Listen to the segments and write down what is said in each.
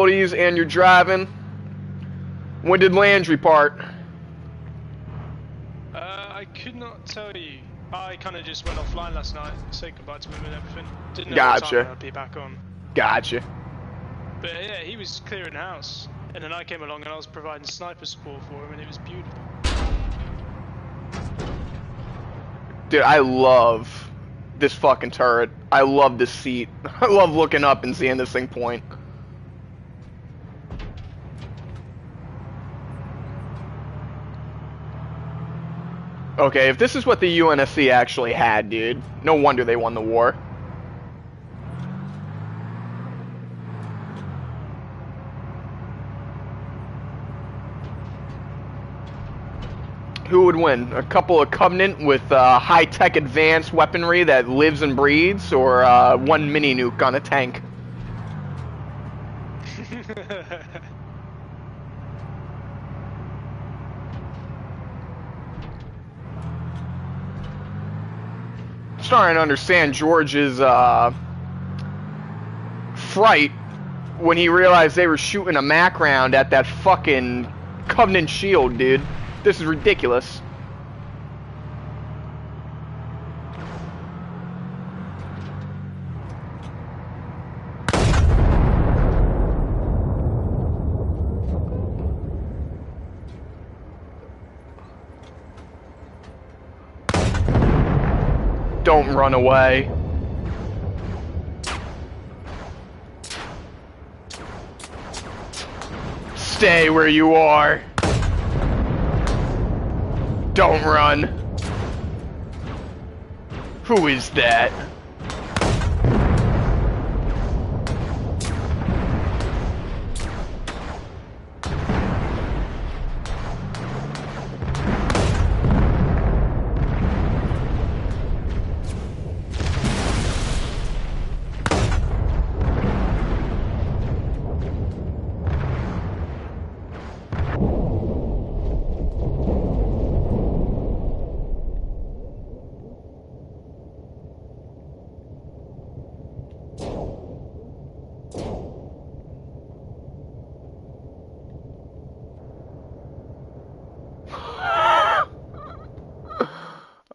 And you're driving. When did Landry part? I could not tell you. I kind of just went offline last night, said goodbye to him and everything. Didn't know what time I'd be back on. Gotcha. But yeah, he was clearing the house, and then I came along and I was providing sniper support for him, and it was beautiful. Dude, I love this fucking turret. I love this seat. I love looking up and seeing this thing point. Okay, if this is what the UNSC actually had, dude, no wonder they won the war. Who would win? A couple of Covenant with high-tech advanced weaponry that lives and breathes, or one mini nuke on a tank? Starting to understand George's fright when he realized they were shooting a Mac round at that fucking Covenant shield, dude. This is ridiculous. Don't run away. Stay where you are. Don't run. Who is that?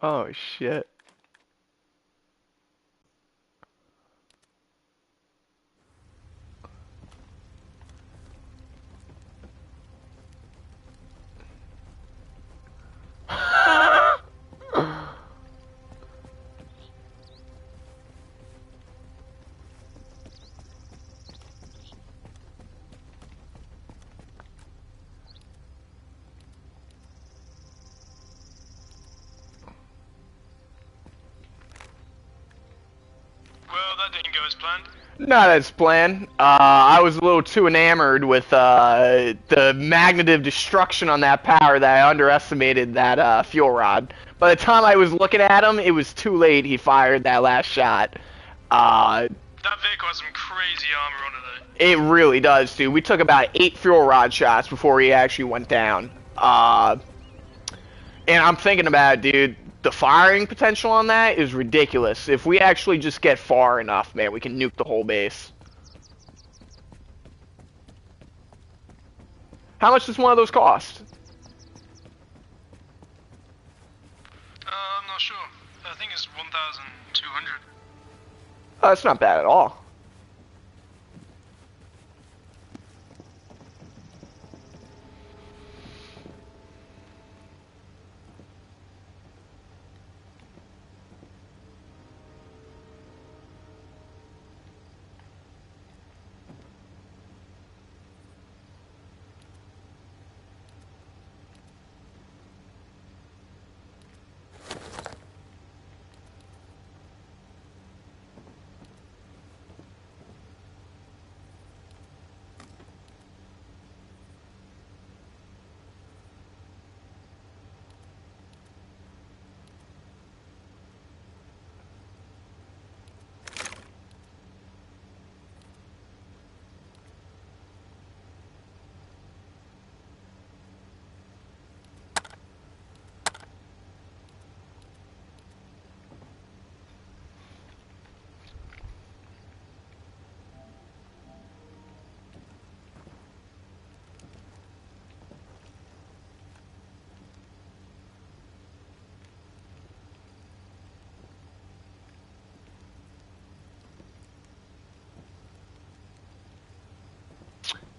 Oh shit. Well, that didn't go as planned. Not as planned. I was a little too enamored with the magnetive destruction on that power that I underestimated that fuel rod. By the time I was looking at him, it was too late. He fired that last shot. That vehicle has some crazy armor on it, though. It really does, dude. We took about 8 fuel rod shots before he actually went down. And I'm thinking about it, dude. The firing potential on that is ridiculous. If we actually just get far enough, man, we can nuke the whole base. How much does one of those cost? I'm not sure. I think it's 1,200. That's not bad at all.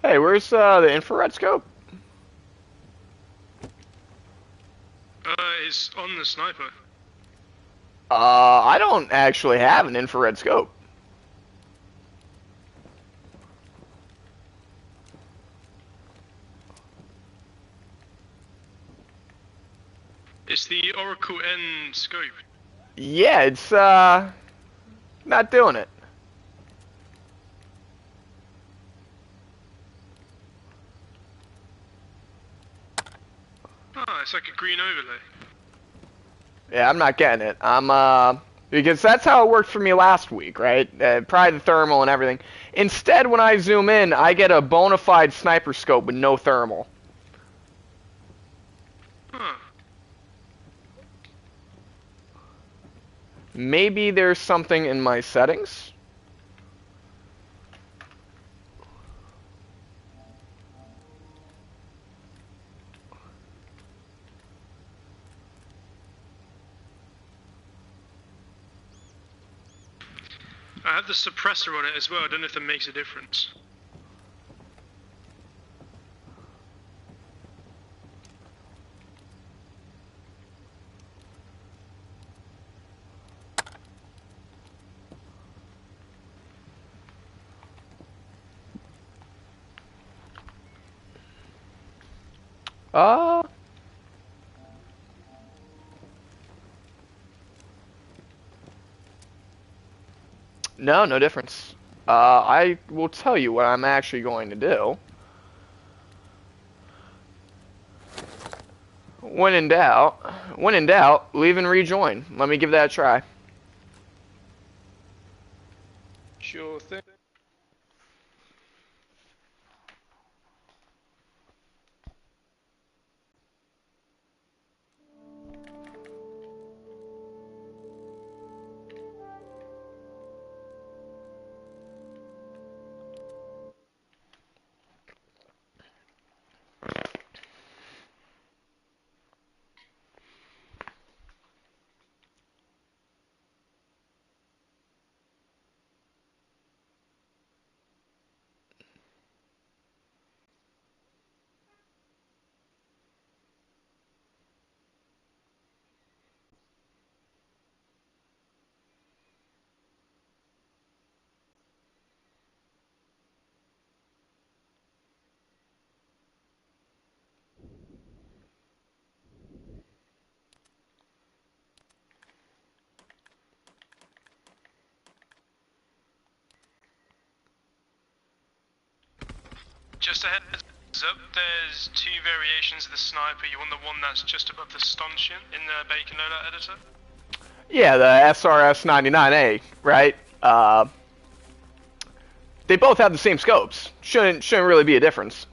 Hey, where's the infrared scope? It's on the sniper. I don't actually have an infrared scope. It's the Oracle N scope. Yeah, it's not doing it. Ah, it's like a green overlay. Yeah, I'm not getting it. Because that's how it worked for me last week, right? Probably the thermal and everything. Instead, when I zoom in, I get a bona fide sniper scope with no thermal. Huh. Maybe there's something in my settings. I have the suppressor on it as well. I don't know if that makes a difference. Uh, no, no difference. I will tell you what I'm actually going to do. When in doubt, leave and rejoin. Let me give that a try. Sure thing. Just a heads up, there's two variations of the sniper. You want the one that's just above the stanchion in the Bacon Loadout editor? Yeah, the SRS 99A, right? They both have the same scopes. Shouldn't really be a difference.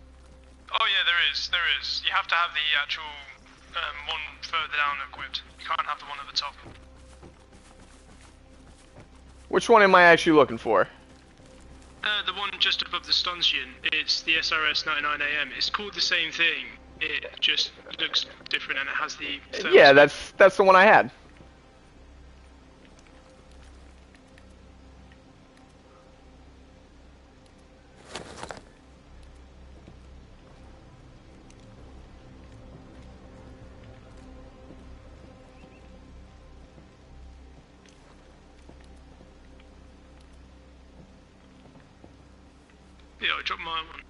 Oh yeah, there is. You have to have the actual one further down equipped. You can't have the one at the top. Which one am I actually looking for? The one just above the stanchion. It's the SRS 99AM. It's called the same thing. It just looks different and it has the... Yeah, that's the one I had. Yeah, I dropped my one.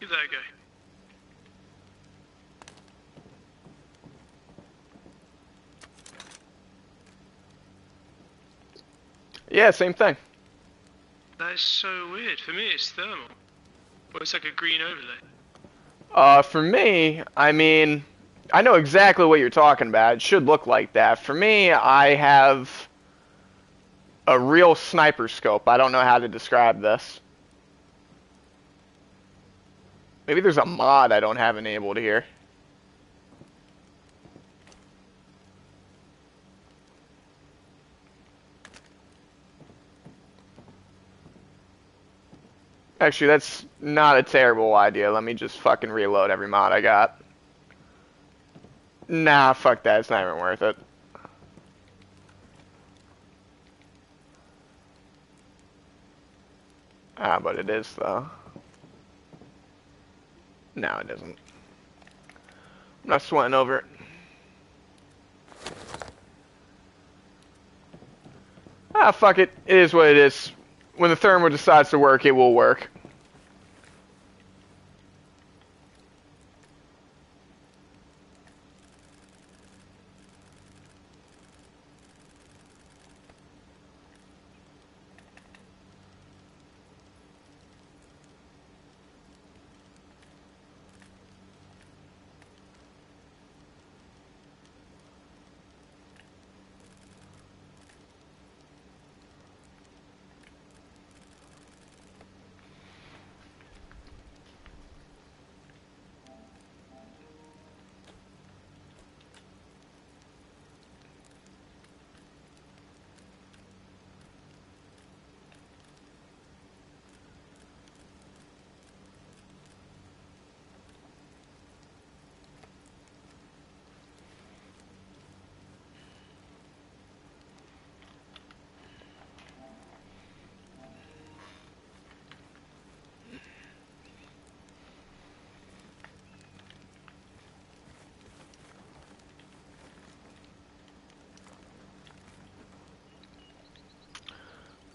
Give that a go. Yeah, same thing. That is so weird. For me, it's thermal. Well, it's like a green overlay. For me, I mean, I know exactly what you're talking about. It should look like that. For me, I have a real sniper scope. I don't know how to describe this. Maybe there's a mod I don't have enabled here. Actually, that's not a terrible idea. Let me just fucking reload every mod I got. Nah, fuck that. It's not even worth it. Ah, but it is, though. No, it isn't. I'm not sweating over it. Ah, fuck it. It is what it is. When the thermo decides to work, it will work.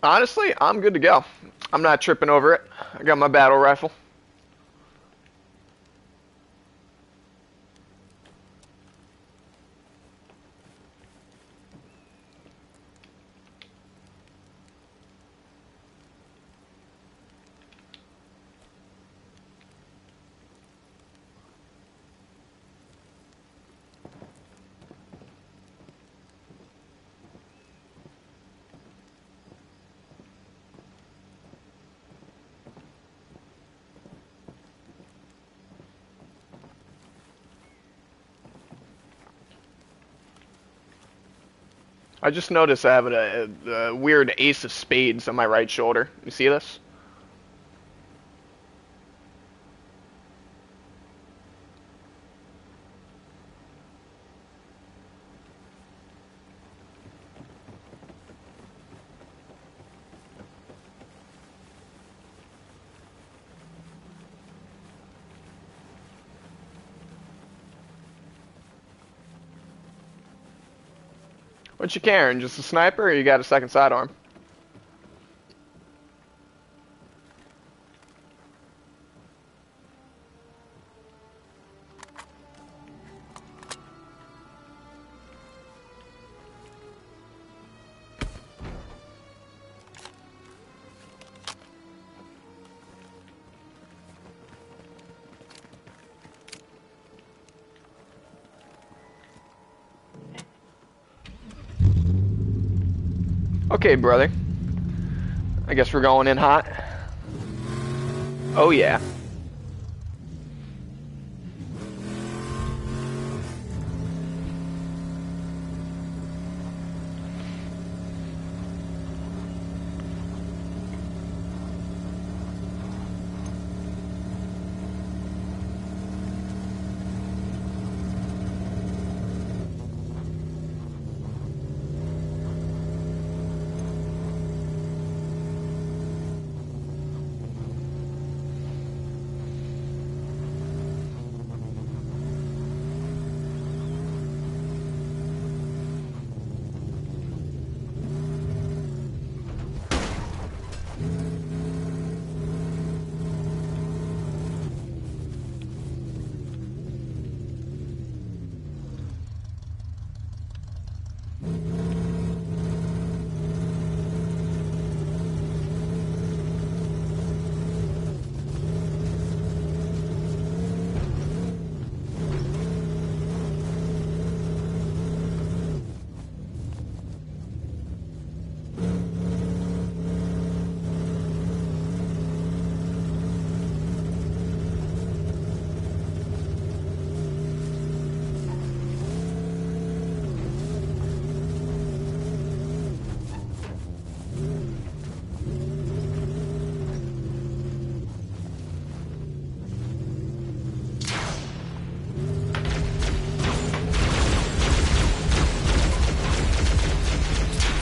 Honestly, I'm good to go. I'm not tripping over it. I got my battle rifle. I just noticed I have a weird ace of spades on my right shoulder. You see this? What you carrying? Just a sniper, or you got a second sidearm? Okay, brother. I guess we're going in hot. Oh yeah.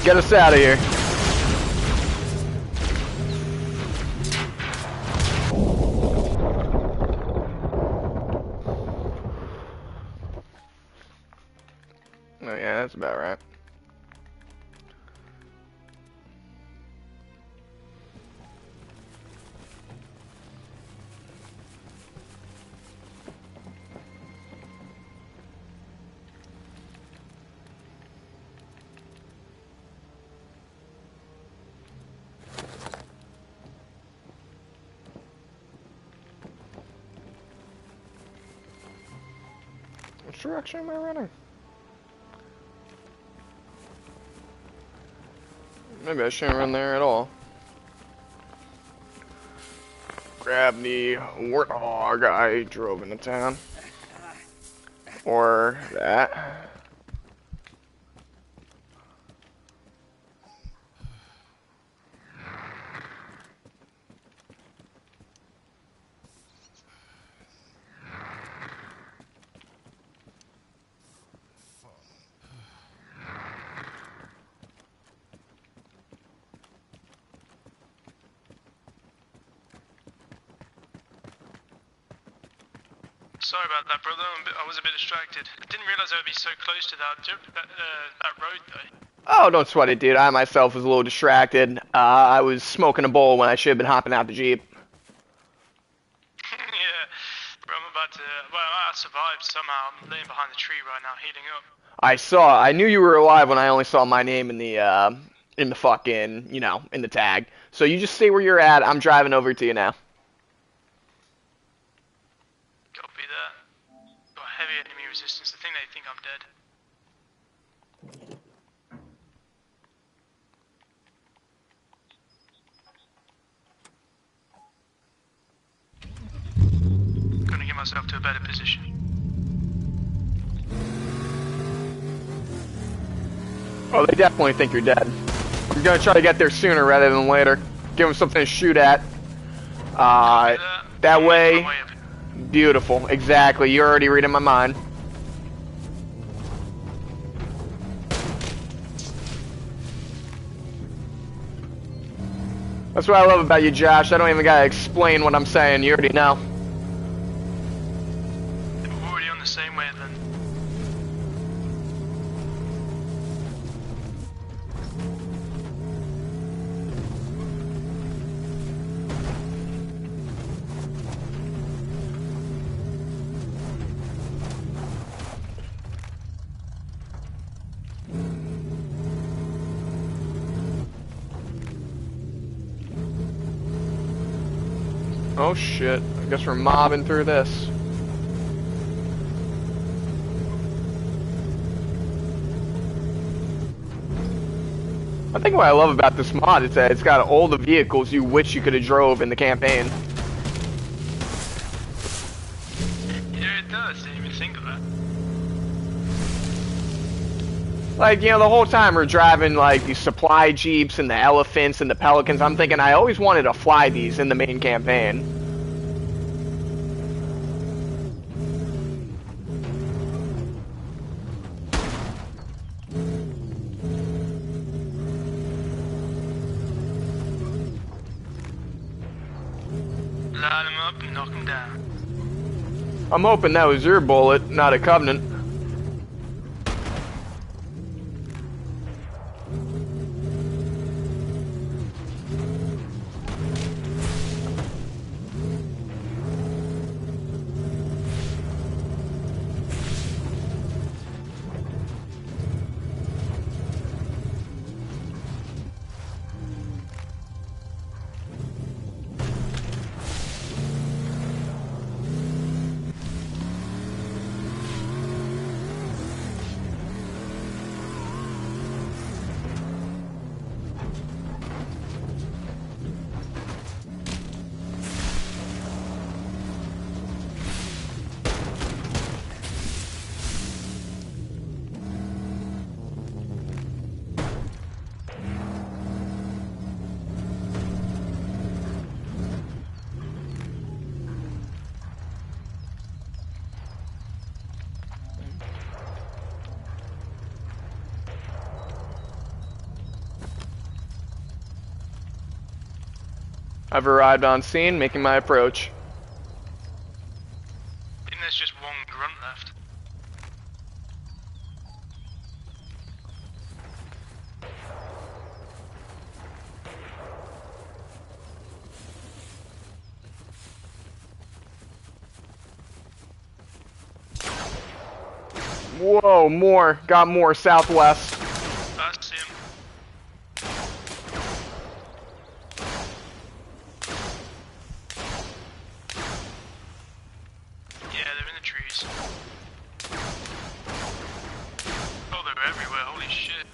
Get us out of here. Oh yeah, that's about right. Which direction am I running? Maybe I shouldn't run there at all. Grab the Warthog I drove into town. Or that. Sorry about that, brother. I was a bit distracted. I didn't realize I would be so close to that road, though. Oh, don't sweat it, dude. I myself was a little distracted. I was smoking a bowl when I should have been hopping out the Jeep. Yeah, bro, I'm about to... Well, I survived somehow. I'm laying behind the tree right now, healing up. I knew you were alive when I only saw my name in the fucking, you know, in the tag. So you just stay where you're at. I'm driving over to you now. Copy that. Got heavy enemy resistance. I think they think I'm dead. Gonna get myself to a better position. Oh, they definitely think you're dead. I'm gonna try to get there sooner rather than later. Give them something to shoot at. That way. Beautiful. Exactly. You're already reading my mind. That's what I love about you, Josh. I don't even gotta explain what I'm saying. You already know. We're already on the same wavelength. Oh shit, I guess we're mobbing through this. I think what I love about this mod is that it's got all the vehicles you wish you could have drove in the campaign. Yeah, it does. Didn't even think of that. Like, you know, the whole time we're driving, like, these supply jeeps and the elephants and the pelicans, I'm thinking I always wanted to fly these in the main campaign. Line them up and knock them down. I'm hoping that was your bullet, not a Covenant. I've arrived on scene, making my approach. I think there's just one grunt left. Whoa, more. Got more southwest. I see him. Yeah, they're in the trees. Oh, they're everywhere, holy shit.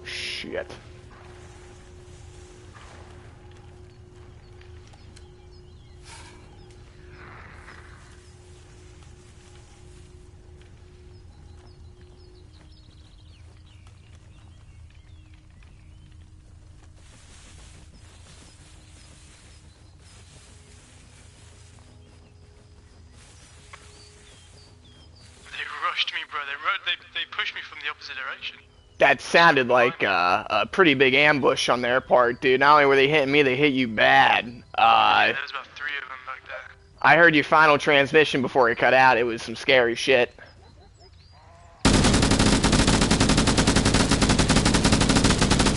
Shit. Rushed me, bro. They pushed me from the opposite direction. That sounded like a pretty big ambush on their part, dude. Not only were they hitting me, they hit you bad. Yeah, there was about 3 of them back there. I heard your final transmission before it cut out. It was some scary shit.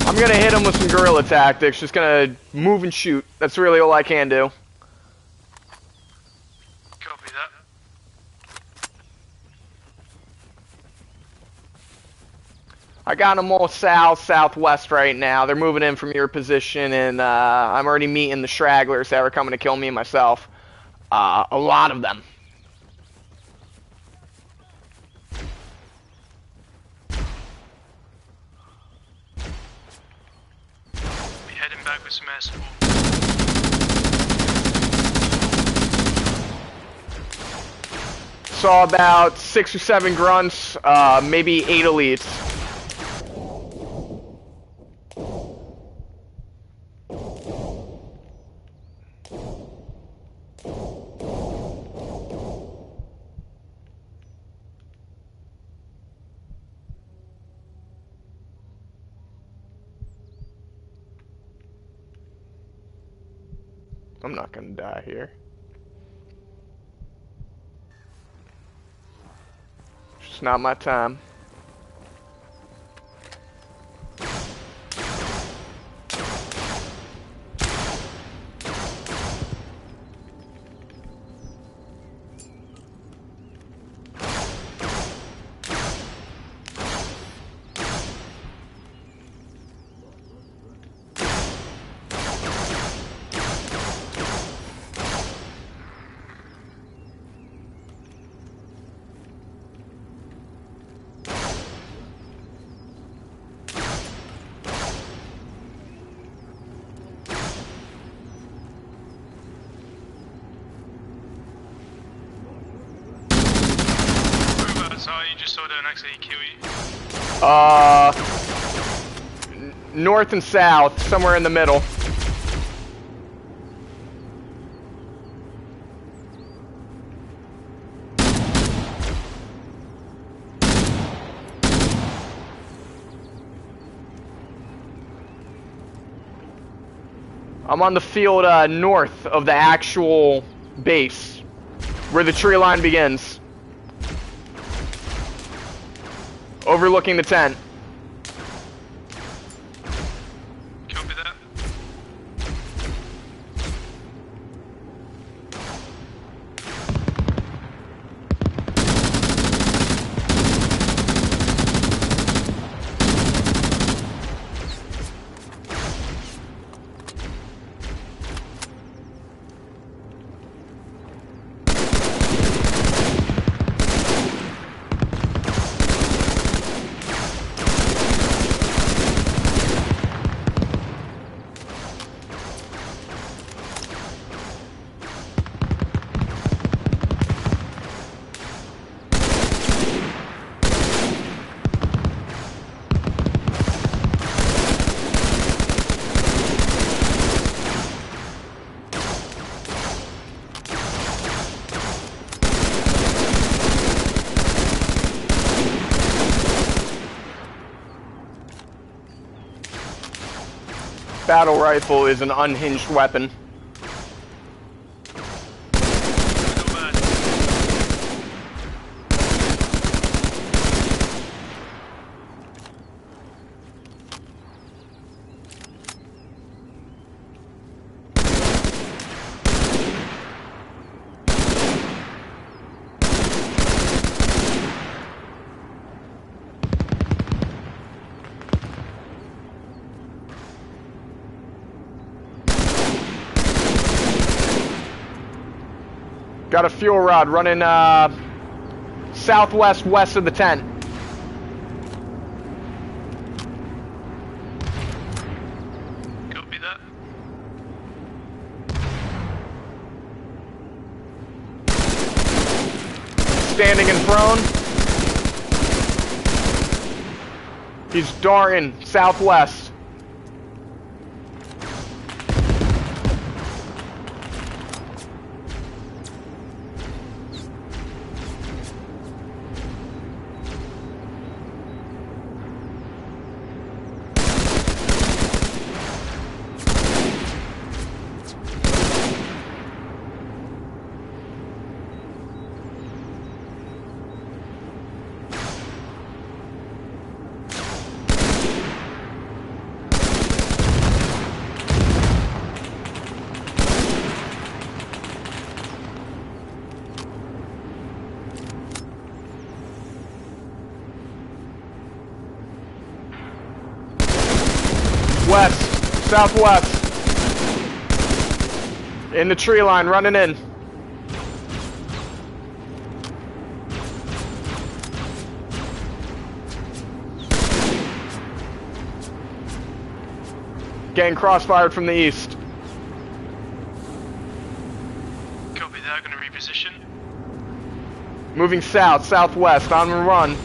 I'm gonna hit him with some guerrilla tactics. Just gonna move and shoot. That's really all I can do. Copy that. I got them all south, southwest right now. They're moving in from your position, and I'm already meeting the stragglers that were coming to kill me and myself. A lot of them. Be heading back with some air support. Saw about 6 or 7 grunts, maybe 8 elites. I'm not gonna die here. It's just not my time. You just saw an actually kill you? North and south, somewhere in the middle. I'm on the field north of the actual base, where the tree line begins. Overlooking the tent. Copy that. battle rifle is an unhinged weapon. Got a fuel rod running southwest west of the tent. Copy that. Standing and prone. He's darting southwest. West, southwest. In the tree line, running in. Getting crossfired from the east. Copy that, gonna reposition. Moving south, southwest, on the run.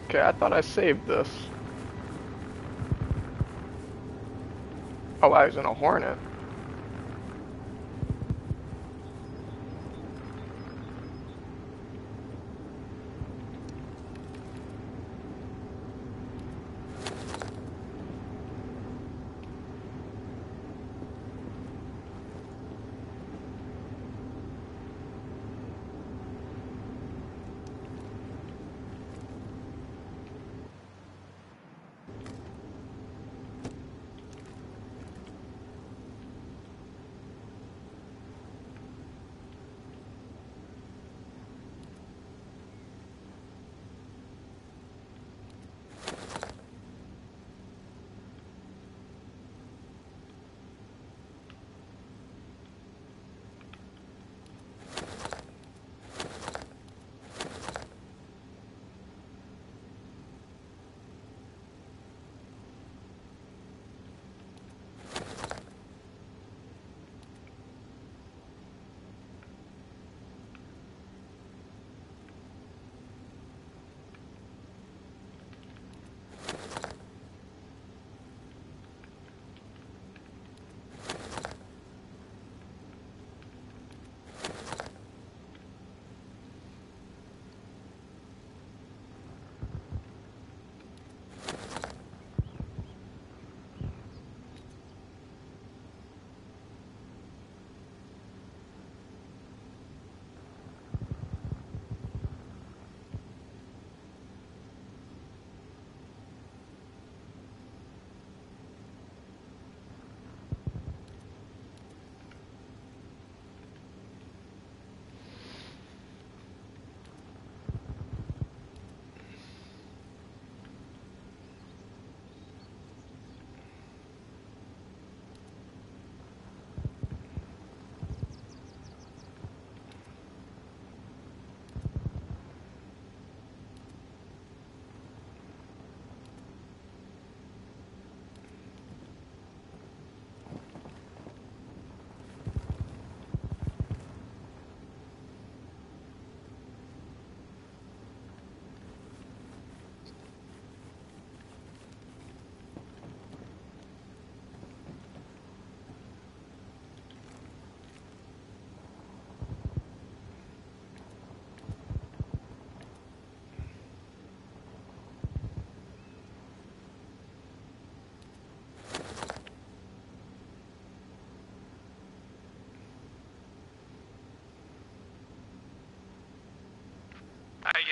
Okay, I thought I saved this. Oh, I was in a Hornet.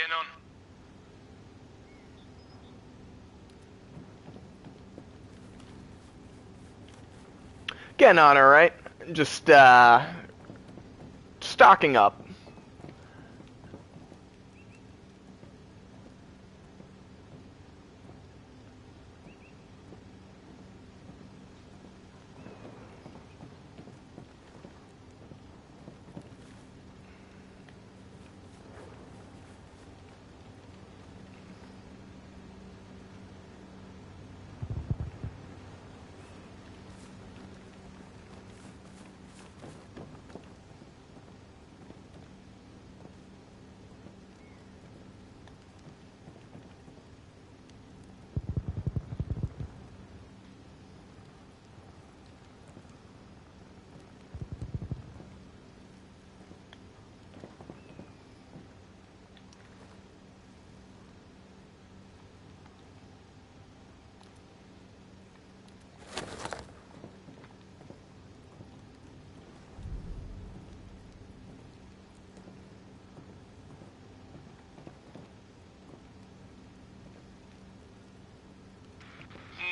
getting on? Getting on alright. Just, stocking up.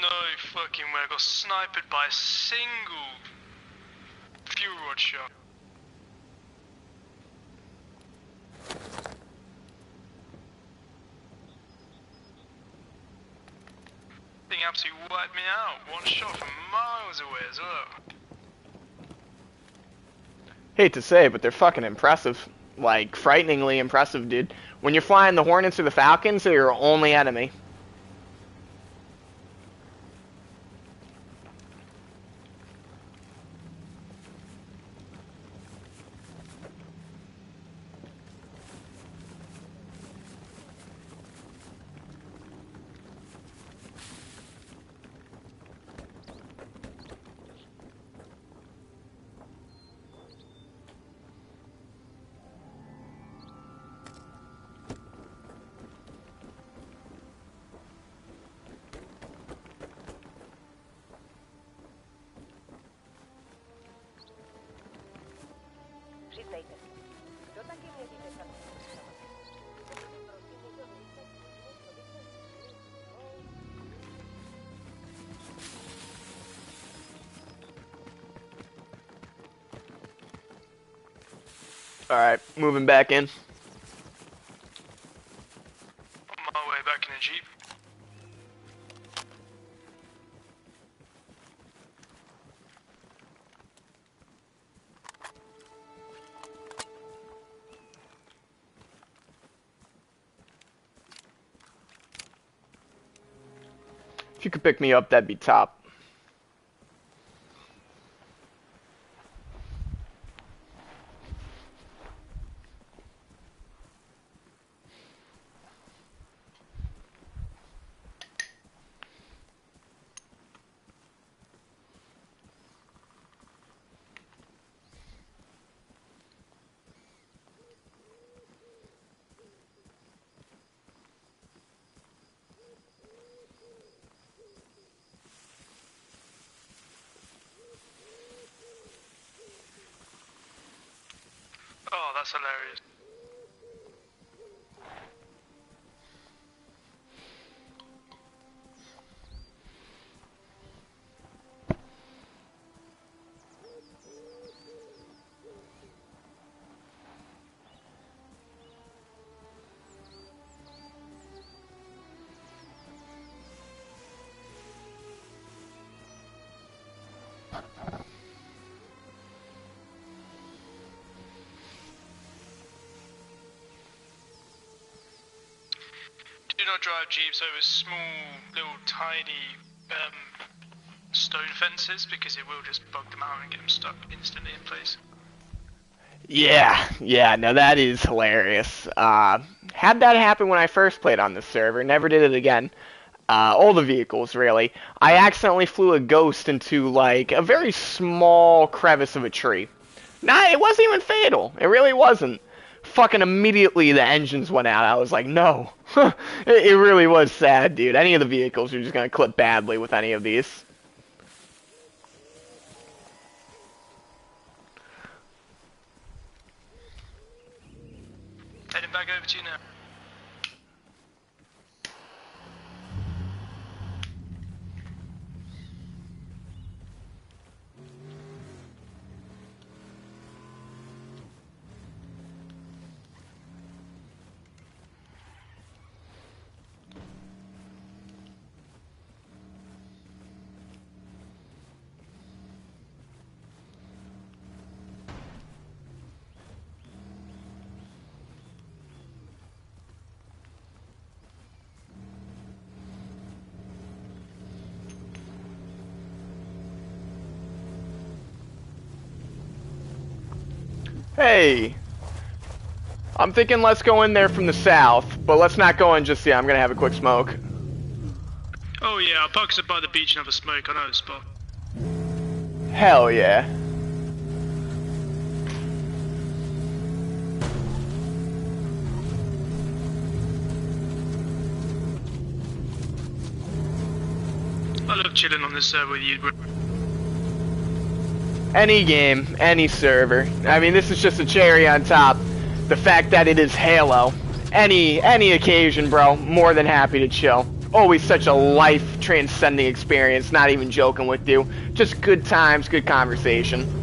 No fucking way, I got sniped by a single fuel rod shot. Thing absolutely wiped me out. One shot from miles away as well. Hate to say, but they're fucking impressive. Like, frighteningly impressive, dude. When you're flying the Hornets or the Falcons, they're your only enemy. Alright, moving back in. On my way back in a Jeep. If you could pick me up, that'd be top. Oh, that's hilarious. Do not drive Jeeps over small, little, tiny stone fences because it will just bug them out and get them stuck instantly in place. Yeah, no, that is hilarious. Had that happen when I first played on this server, never did it again. All the vehicles, really. I accidentally flew a ghost into, like, a very small crevice of a tree. Nah, it wasn't even fatal. It really wasn't. Fucking immediately the engines went out. I was like, no. It really was sad, dude. Any of the vehicles are just gonna clip badly with any of these. Heading back over to you now. Hey. I'm thinking let's go in there from the south, but let's not go in just yet. I'm gonna have a quick smoke. Oh yeah, I'll park us up by the beach and have a smoke. I know the spot. Hell yeah. I love chilling on this server with you. Any game, any server. I mean, this is just a cherry on top. The fact that it is Halo. Any occasion, bro. More than happy to chill. Always such a life-transcending experience. Not even joking with you. Just good times, good conversation.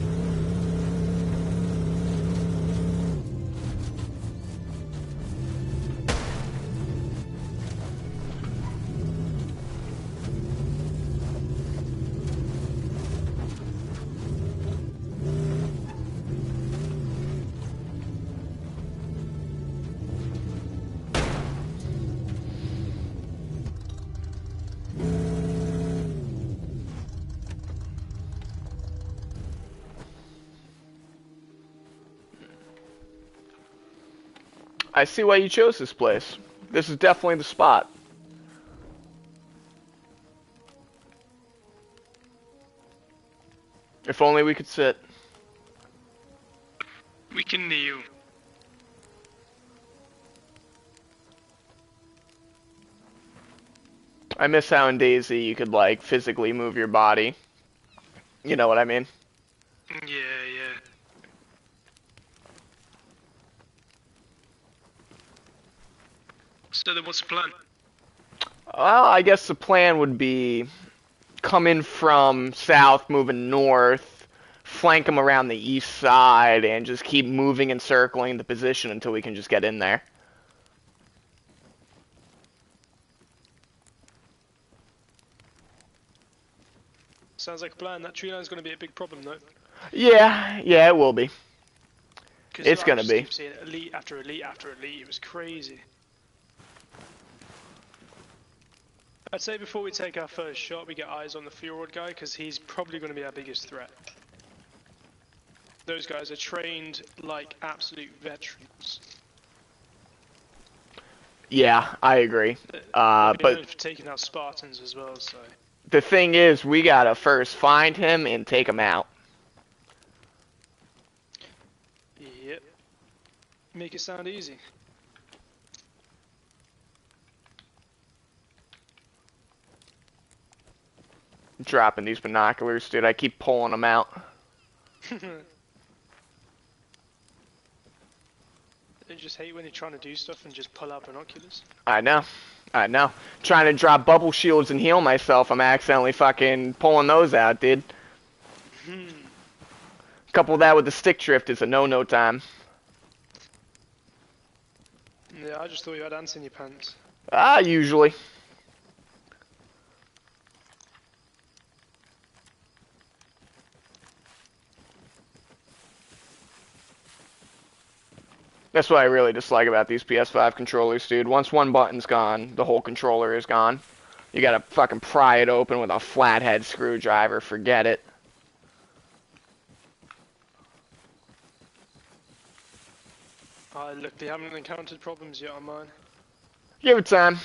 I see why you chose this place. This is definitely the spot. If only we could sit. We can kneel. I miss how in DayZ you could, like, physically move your body. You know what I mean? Yeah, yeah. So then what's the plan? Well, I guess the plan would be come in from south, moving north, flank them around the east side, and just keep moving and circling the position until we can just get in there. Sounds like a plan. That tree line's going to be a big problem, though. Yeah, it will be. It's going to be. Keep seeing elite after elite after elite. It was crazy. I'd say before we take our first shot, we get eyes on the Fjord guy, because he's probably going to be our biggest threat. Those guys are trained like absolute veterans. Yeah, I agree. But for taking out Spartans as well, so. The thing is, we gotta first find him and take him out. Yep. Make it sound easy. Dropping these binoculars, dude. I keep pulling them out. I just hate when you're trying to do stuff and just pull out binoculars. I know. Trying to drop bubble shields and heal myself, I'm accidentally fucking pulling those out, dude. Couple that with the stick drift is a no-no time. Yeah, I just thought you had ants in your pants. Usually. That's what I really dislike about these PS5 controllers, dude. Once one button's gone, the whole controller is gone. You gotta fucking pry it open with a flathead screwdriver. Forget it. Look, they haven't encountered problems yet on mine. Give it time.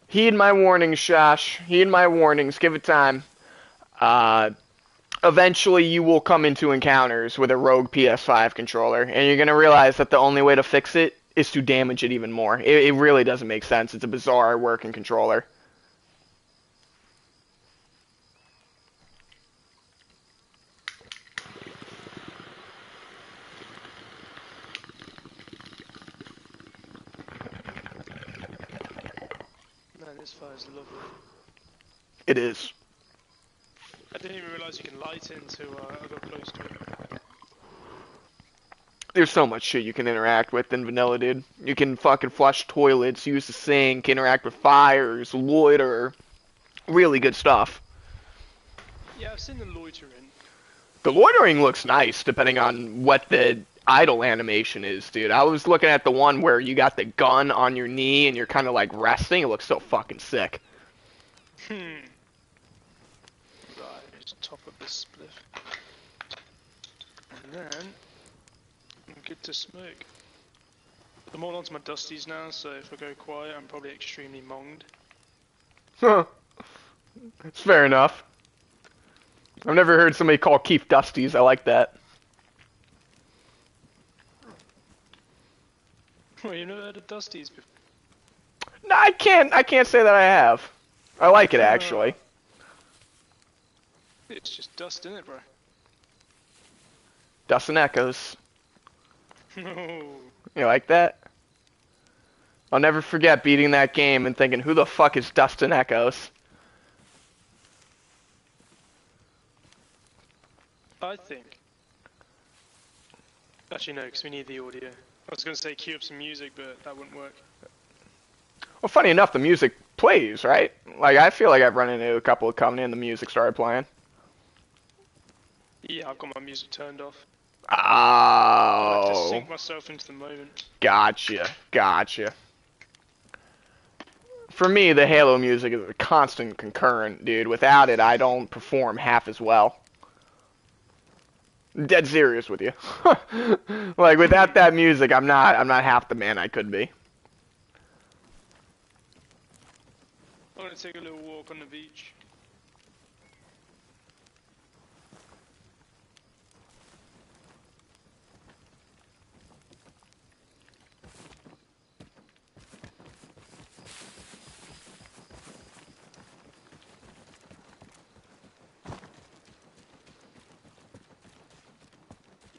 Heed my warnings, Josh. Heed my warnings. Give it time. Eventually you will come into encounters with a rogue PS5 controller, and you're going to realize that the only way to fix it is to damage it even more. It really doesn't make sense. It's a bizarre working controller. Man, this fire's lovely. It is. I didn't even realise you can light it until I got close to it. There's so much shit you can interact with in vanilla, dude. You can fucking flush toilets, use the sink, interact with fires, loiter. Really good stuff. Yeah, I've seen the loitering. The loitering looks nice, depending on what the idle animation is, dude. I was looking at the one where you got the gun on your knee and you're kind of like resting. It looks so fucking sick. Right, just top up this spliff. then I'm good to smoke. I'm all onto my dusties now, so if I go quiet, I'm probably extremely monged. It's fair enough. I've never heard somebody call Keith dusties. I like that. Well, you've never heard of dusties before? No, I can't say that I have. I like it, actually. It's just dust, isn't it, bro? Dust and echoes. No. You like that? I'll never forget beating that game and thinking, who the fuck is Dust and Echoes? I think. Actually, no, because we need the audio. I was going to say cue up some music, but that wouldn't work. Well, funny enough, the music plays, right? Like, I feel like I've run into a couple of Covenant and the music started playing. Yeah, I've got my music turned off. Oh. I like to sink myself into the moment. Gotcha. For me, the Halo music is a constant concurrent, dude. Without it, I don't perform half as well. Dead serious with you. Like, without that music, I'm not half the man I could be. I'm going to take a little walk on the beach.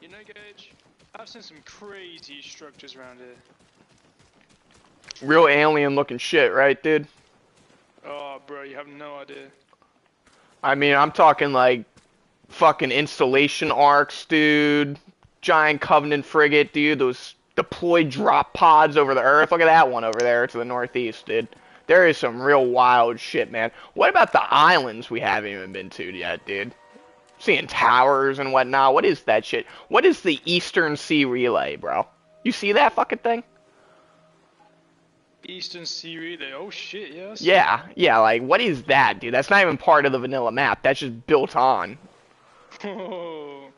You know, Gage, I've seen some crazy structures around here. Real alien looking shit, right, dude? Oh, bro, you have no idea. I mean, I'm talking like fucking installation arcs, dude. Giant Covenant frigate, dude. Those deployed drop pods over the Earth. Look at that one over there to the northeast, dude. There is some real wild shit, man. What about the islands we haven't even been to yet, dude? Seeing towers and whatnot. What is that shit? What is the Eastern Sea Relay, bro? You see that fucking thing? Eastern Sea Relay. Oh shit, yes. Yeah, like, what is that, dude? That's not even part of the vanilla map. That's just built on. Oh.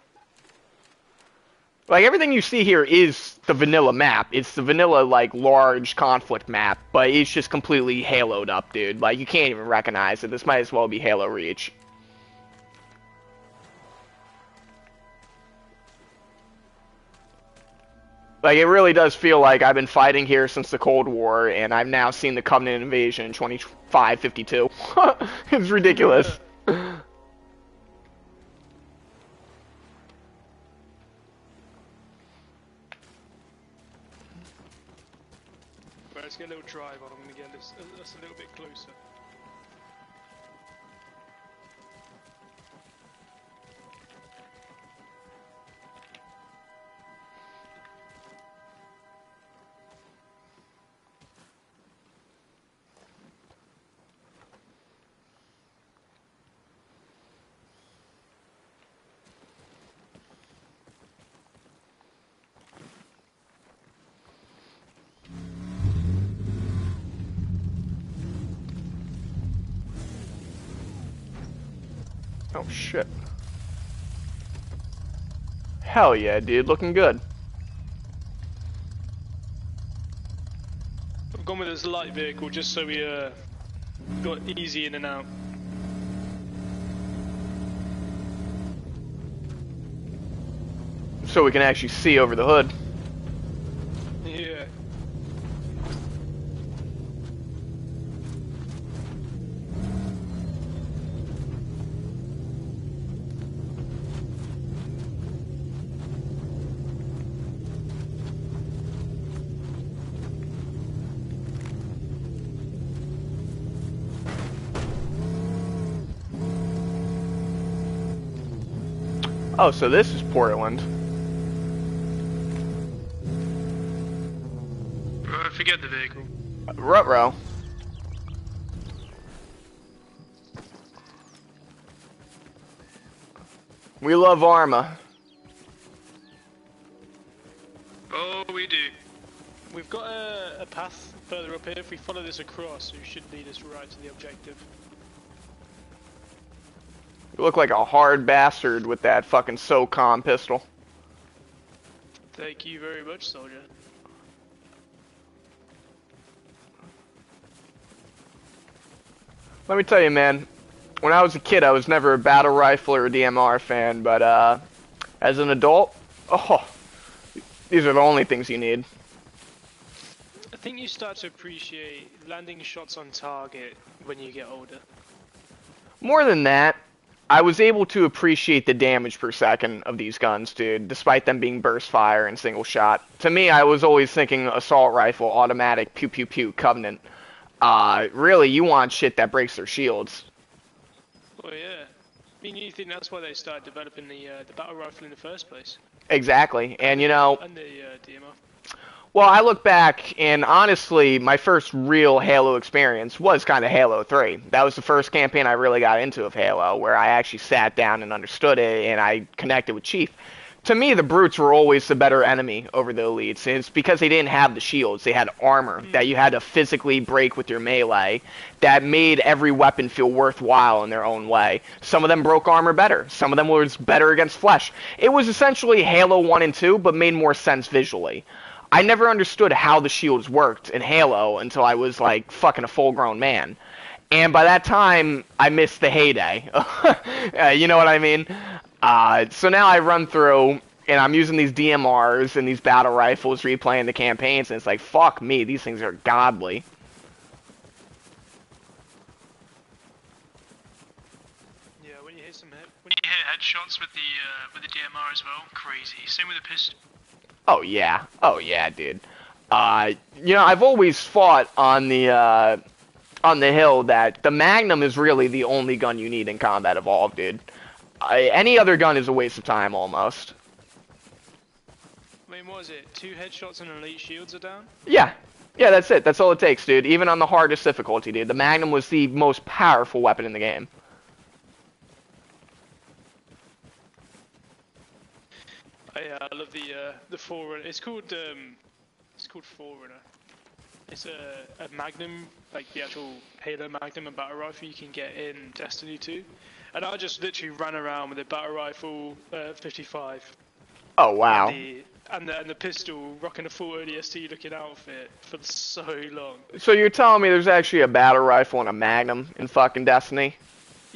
Like, everything you see here is the vanilla map. It's the vanilla, like, large conflict map, but it's just completely haloed up, dude. Like, you can't even recognize it. This might as well be Halo Reach. Like, it really does feel like I've been fighting here since the Cold War, and I've now seen the Covenant invasion in 2552. It's ridiculous. Right, let's get a little drive on. I'm gonna get this a little bit closer. Oh, shit. Hell yeah, dude. Looking good. I've gone with this light vehicle just so we got easy in and out. So we can actually see over the hood. Yeah. Oh, so this is Portland. Forget the vehicle. Ruh-roh. We love Arma. Oh, we do. We've got a path further up here. If we follow this across, it should lead us right to the objective. You look like a hard bastard with that fucking SOCOM pistol. Thank you very much, soldier. Let me tell you, man, when I was a kid, I was never a battle rifle or a DMR fan, but as an adult, oh, these are the only things you need. I think you start to appreciate landing shots on target when you get older. More than that, I was able to appreciate the damage per second of these guns, dude, despite them being burst fire and single shot. To me, I was always thinking assault rifle, automatic, pew pew pew, Covenant. Really, you want shit that breaks their shields. Well, yeah. I mean, you think that's why they started developing the battle rifle in the first place? Exactly, and you know... And the DMR. Well, I look back, and honestly, my first real Halo experience was kind of Halo 3. That was the first campaign I really got into of Halo, where I actually sat down and understood it, and I connected with Chief. To me, the brutes were always the better enemy over the elites. And it's because they didn't have the shields. They had armor that you had to physically break with your melee that made every weapon feel worthwhile in their own way. Some of them broke armor better. Some of them was better against flesh. It was essentially Halo 1 and 2, but made more sense visually. I never understood how the shields worked in Halo until I was, like, fucking a full-grown man. And by that time, I missed the heyday. You know what I mean? So now I run through, and I'm using these DMRs and these battle rifles, replaying the campaigns, and it's like, fuck me, these things are godly. Yeah, when you hit headshots with the DMR as well, crazy. Same with the pistol. Oh yeah, dude. You know, I've always fought on the hill that the Magnum is really the only gun you need in Combat Evolved, dude. Any other gun is a waste of time, almost. I mean, what was it? 2 headshots and elite shields are down? Yeah, that's it. That's all it takes, dude. Even on the hardest difficulty, dude. The Magnum was the most powerful weapon in the game. I love the Forerunner. It's called Forerunner. It's a Magnum, like the actual Halo Magnum and battle rifle you can get in Destiny 2. And I just literally ran around with a battle rifle 55. Oh wow. And the pistol, rocking a full ODST looking outfit for so long. So you're telling me there's actually a battle rifle and a Magnum in fucking Destiny?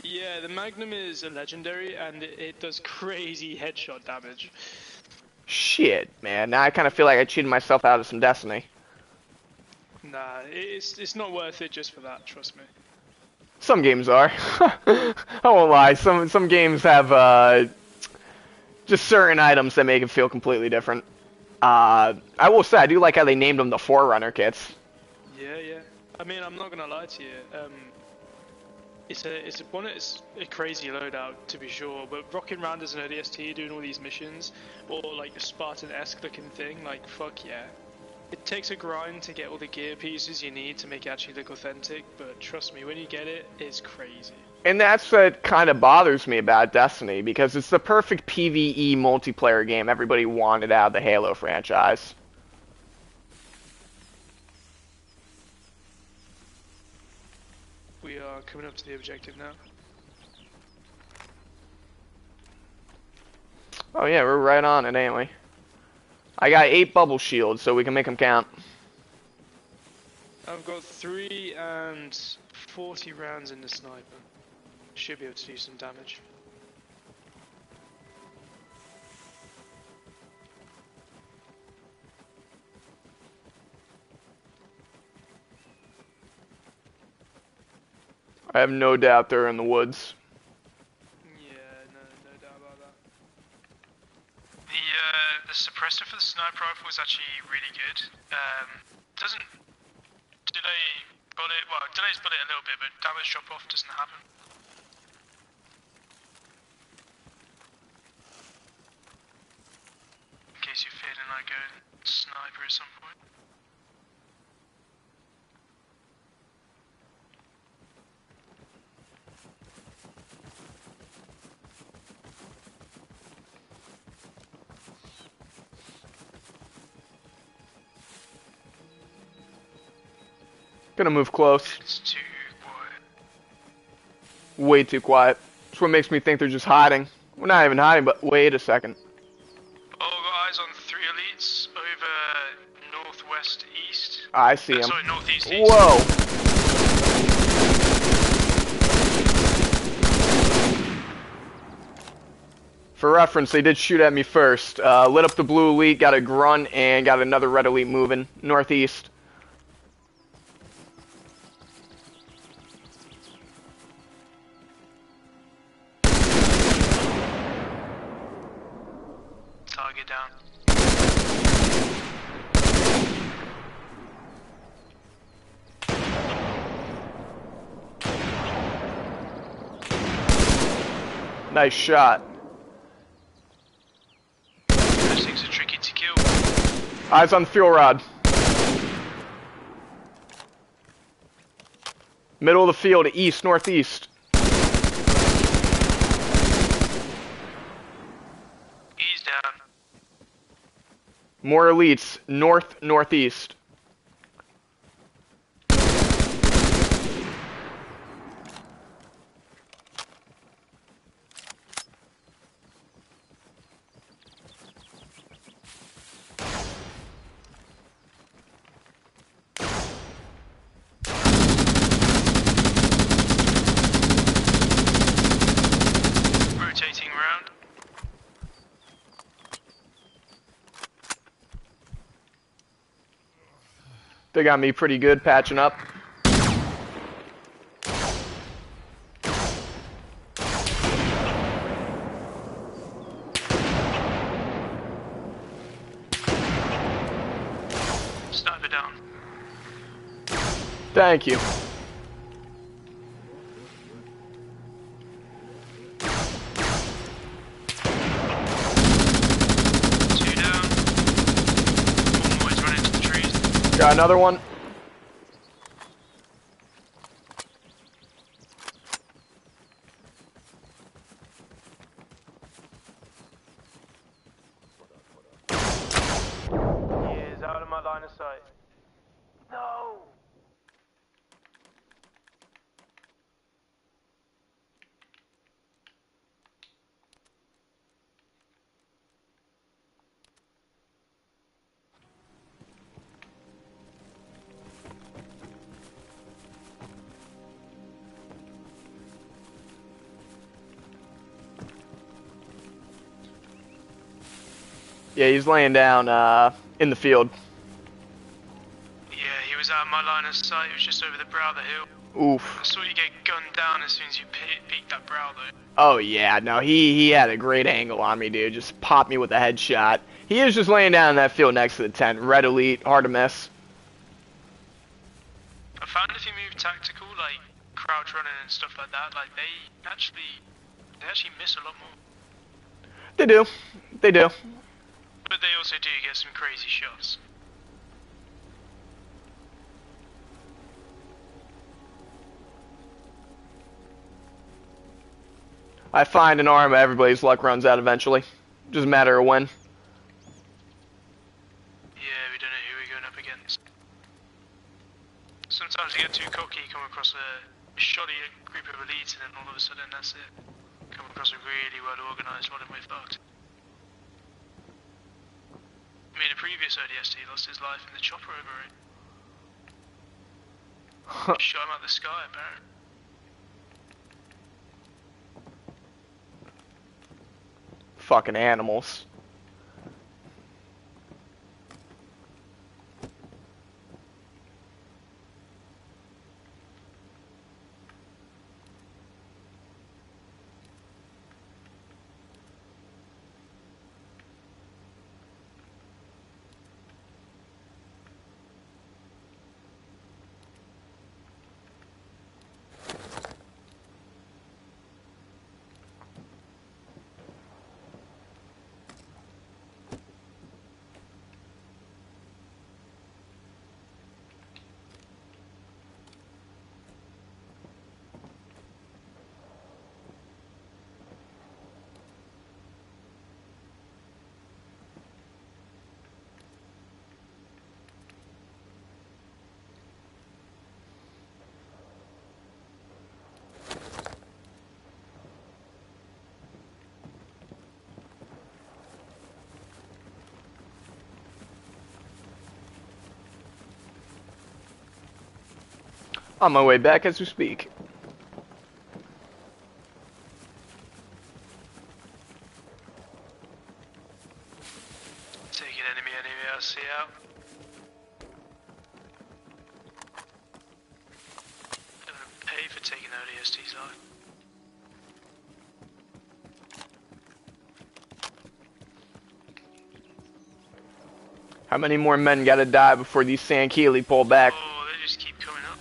Yeah, the Magnum is a legendary and it does crazy headshot damage. Shit, man. Now I kind of feel like I cheated myself out of some Destiny. Nah, it's not worth it just for that, trust me. Some games are. I won't lie. Some games have just certain items that make it feel completely different. I will say I do like how they named them the Forerunner kits. Yeah. I mean, I'm not gonna lie to you. It's a crazy loadout to be sure, but rocking around as an ODST doing all these missions, or like a Spartan-esque looking thing, like fuck yeah. It takes a grind to get all the gear pieces you need to make it actually look authentic, but trust me, when you get it, it's crazy. And that's what kind of bothers me about Destiny, because it's the perfect PvE multiplayer game everybody wanted out of the Halo franchise. We are coming up to the objective now. Oh yeah, we're right on it, ain't we? I got 8 bubble shields, so we can make them count. I've got 3 and 40 rounds in the sniper. Should be able to do some damage. I have no doubt they're in the woods. Yeah, no doubt about that. The suppressor for the sniper rifle is actually really good. Doesn't delay bullet, well, delays bullet a little bit, but damage drop off doesn't happen. In case you're feeling like a sniper at some point. Gonna move close. It's too quiet. Way too quiet. That's what makes me think they're just hiding. We're not even hiding, but wait a second. Oh, got eyes on 3 elite. I see him. Sorry, northeast. East. Whoa! For reference, they did shoot at me first. Lit up the blue elite, got a grunt, and got another red elite moving northeast. Target down. Nice shot. Those things are tricky to kill. Eyes on the fuel rod. Middle of the field, east, northeast. Ease down. More elites, north, northeast. Rotating around. They got me pretty good patching up. Sniper down. Thank you. Two down. One more is running into the trees. Got another one. He is out of my line of sight. No! Yeah, he's laying down in the field. Yeah, he was out of my line of sight. He was just over the brow of the hill. Oof. I saw you get gunned down as soon as you peeked that brow, though. Oh yeah, no, he had a great angle on me, dude. Just popped me with a headshot. He is just laying down in that field next to the tent. Red elite, hard to miss. I found if you move tactical, like crouch running and stuff like that, like they actually miss a lot more. They do. They do. But they also do get some crazy shots. I find in Arma, everybody's luck runs out eventually. Just a matter of when. Yeah, we don't know who we're going up against. Sometimes we get too cocky, come across a shoddy group of elites, and then all of a sudden that's it. Come across a really well organised one and we're fucked. I mean, a previous ODST lost his life in the chopper over it. Shot him out the sky, apparently. Fucking animals. On my way back as we speak. Taking enemy RC out. I'm gonna pay for taking ODSTs out. How many more men gotta die before these Sankeeli pull back? Oh, they just keep coming up.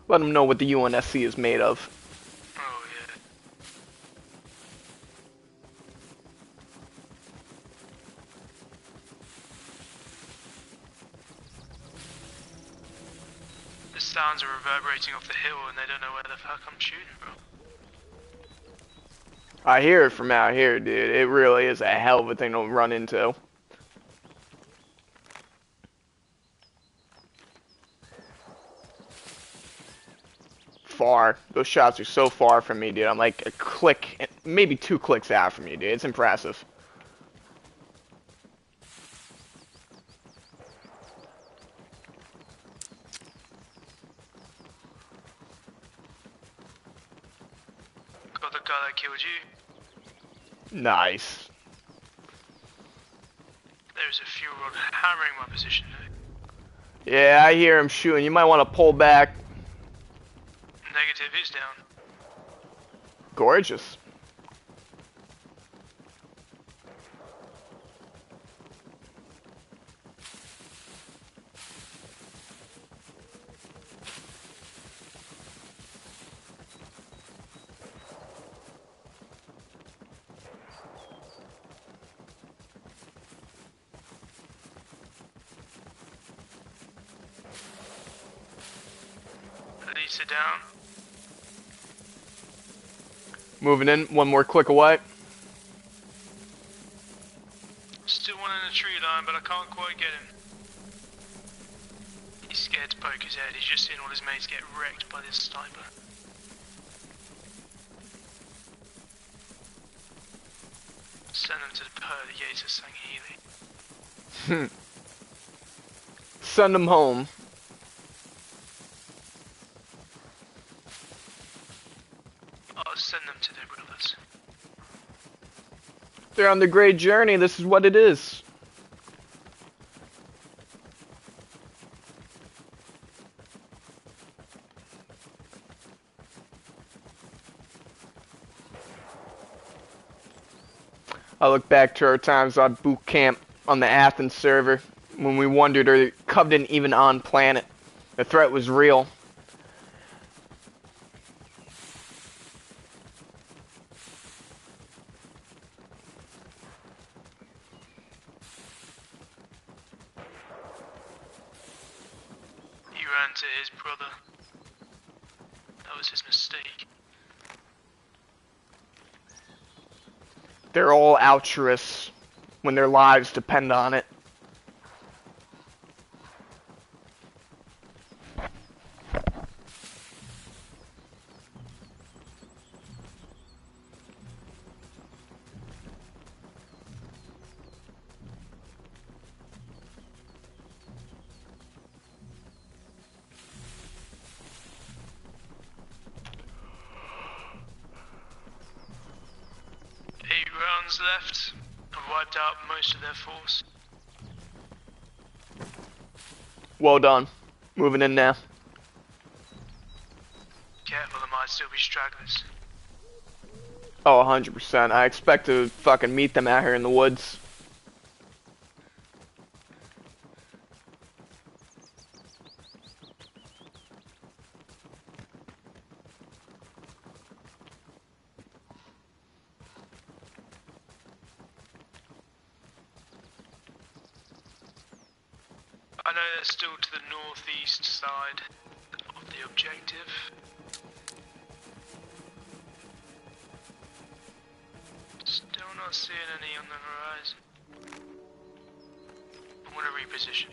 Let them know what the UNSC is made of. Oh, yeah. The sounds are reverberating off the hill and they don't know where the fuck I'm shooting, bro. I hear it from out here, dude. It really is a hell of a thing to run into. Far. Those shots are so far from me, dude. I'm like a click, maybe 2 clicks out from you, dude. It's impressive. Got the guy that killed you. Nice. There's a few rod hammering my position though. Yeah, I hear him shooting. You might want to pull back. Negative, he's down. Gorgeous. Lisa down. Moving in, 1 more click away. Still one in the tree line, but I can't quite get him. He's scared to poke his head. He's just seen all his mates get wrecked by this sniper. Send them to the pearly gates of Sanghili. Send them home. I'll send them to their brothers. They're on the great journey. This is what it is. I look back to our times on boot camp on the Athens server when we wondered, are the Covenant even on planet? The threat was real. He ran to his brother. That was his mistake. They're all altruists when their lives depend on it. Left and wiped out most of their force. Well done. Moving in now. Careful, there might still be stragglers. Oh, 100%. I expect to fucking meet them out here in the woods. I know they're still to the northeast side of the objective. Still not seeing any on the horizon. I want to reposition.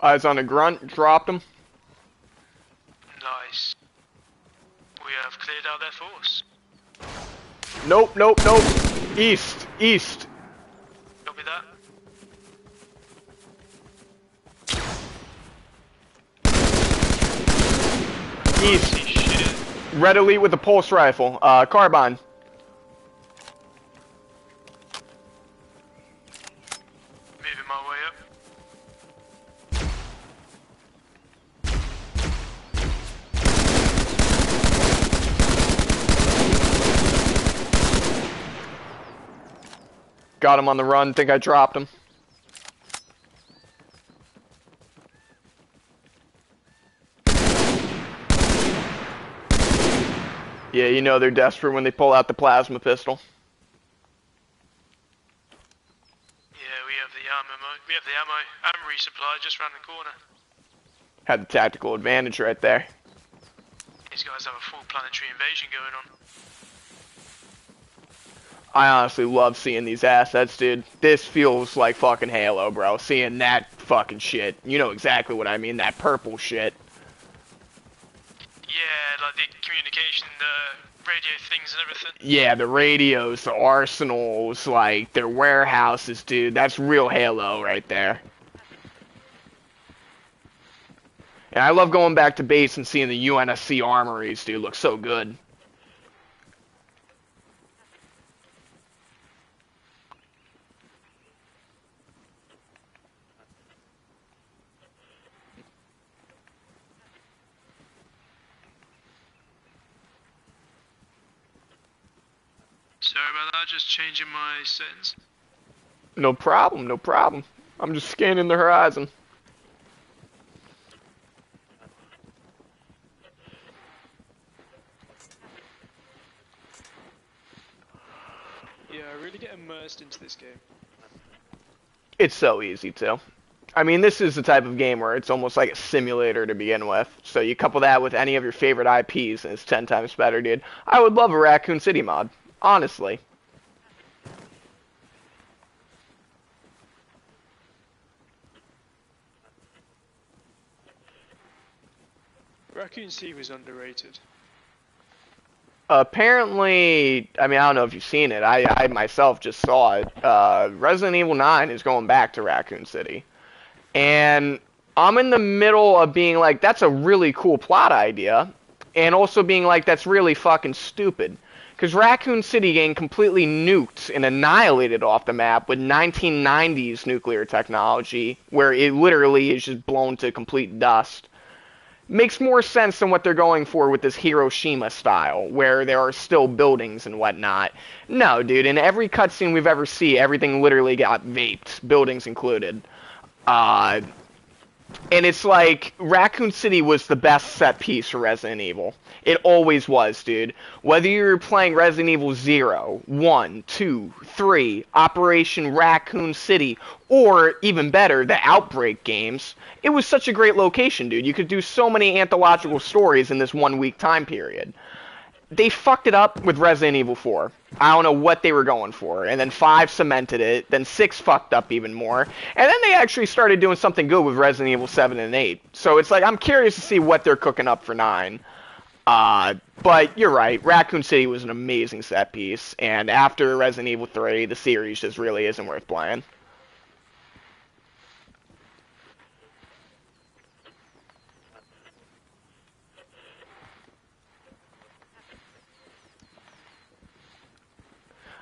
Eyes on a grunt, dropped him. Nice. We have cleared out their force. Nope, nope, nope. East, east. Copy that. East. Holy shit. Red elite with a pulse rifle. Carbine. Moving my way up. Got him on the run. Think I dropped him. Yeah, you know they're desperate when they pull out the plasma pistol. Yeah, we have the ammo resupply just around the corner. Had the tactical advantage right there. These guys have a full planetary invasion going on. I honestly love seeing these assets, dude. This feels like fucking Halo, bro. Seeing that fucking shit. You know exactly what I mean, that purple shit. Yeah, like the communication, the radio things and everything. Yeah, the radios, the arsenals, like, their warehouses, dude. That's real Halo right there. And I love going back to base and seeing the UNSC armories, dude. Looks so good. Sorry about that, just changing my settings. No problem, no problem. I'm just scanning the horizon. Yeah, I really get immersed into this game. It's so easy, too. I mean, this is the type of game where it's almost like a simulator to begin with. So you couple that with any of your favorite IPs, and it's 10 times better, dude. I would love a Raccoon City mod. Honestly. Raccoon City was underrated. Apparently, I mean, I don't know if you've seen it. I myself just saw it. Resident Evil 9 is going back to Raccoon City. And I'm in the middle of being like, that's a really cool plot idea. And also being like, that's really fucking stupid. Because Raccoon City getting completely nuked and annihilated off the map with 1990s nuclear technology, where it literally is just blown to complete dust, makes more sense than what they're going for with this Hiroshima style, where there are still buildings and whatnot. No, dude, in every cutscene we've ever seen, everything literally got vaped, buildings included. And it's like, Raccoon City was the best set piece for Resident Evil. It always was, dude. Whether you're playing Resident Evil 0, 1, 2, 3, Operation Raccoon City, or, even better, the Outbreak games, it was such a great location, dude. You could do so many anthological stories in this 1 week time period. They fucked it up with Resident Evil 4. I don't know what they were going for. And then 5 cemented it. Then 6 fucked up even more. And then they actually started doing something good with Resident Evil 7 and 8. So it's like, I'm curious to see what they're cooking up for 9. But you're right. Raccoon City was an amazing set piece. And after Resident Evil 3, the series just really isn't worth playing.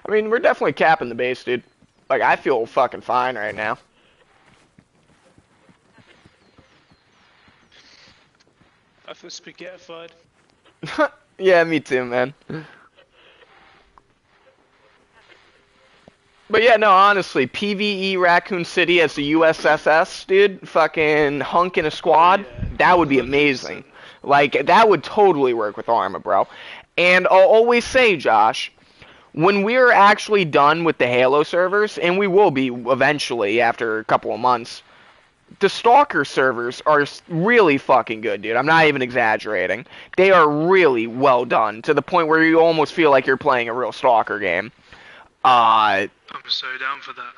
I mean, we're definitely capping the base, dude. Like, I feel fucking fine right now. I feel spaghettified. Yeah, me too, man. But yeah, no, honestly, PvE Raccoon City as the USSS, dude, fucking hunk in a squad, Yeah, that would be amazing. Like, that would totally work with Arma, bro. And I'll always say, Josh, when we're actually done with the Halo servers, and we will be eventually after a couple of months, the Stalker servers are really fucking good, dude. I'm not even exaggerating. They are really well done, to the point where you almost feel like you're playing a real Stalker game. Uh, I'm so down for that.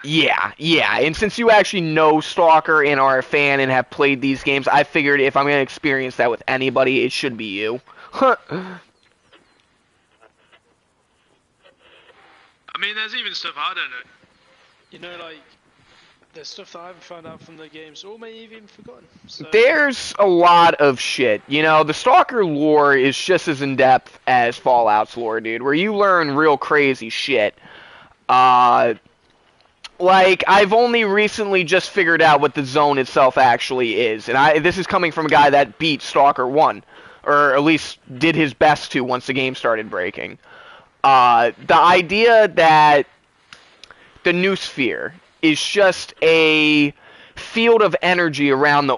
yeah. And since you actually know Stalker and are a fan and have played these games, I figured if I'm going to experience that with anybody, it should be you. I mean, there's even stuff I don't know. You know, like, there's stuff that I haven't found out from the games, or maybe even forgotten. So... There's a lot of shit. You know, the Stalker lore is just as in-depth as Fallout's lore, dude, where you learn real crazy shit. Like, I've only recently just figured out what the zone itself actually is, and this is coming from a guy that beat Stalker 1, or at least did his best to once the game started breaking. The idea that the noosphere is just a field of energy around the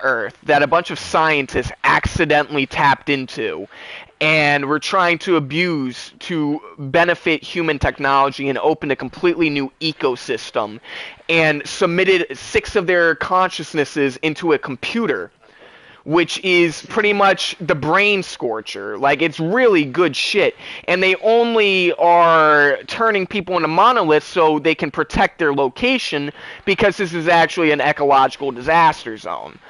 Earth that a bunch of scientists accidentally tapped into, and were trying to abuse to benefit human technology and open a completely new ecosystem, and submitted 6 of their consciousnesses into a computer, which is pretty much the brain scorcher. Like, it's really good shit. And they only are turning people into monoliths so they can protect their location, because this is actually an ecological disaster zone.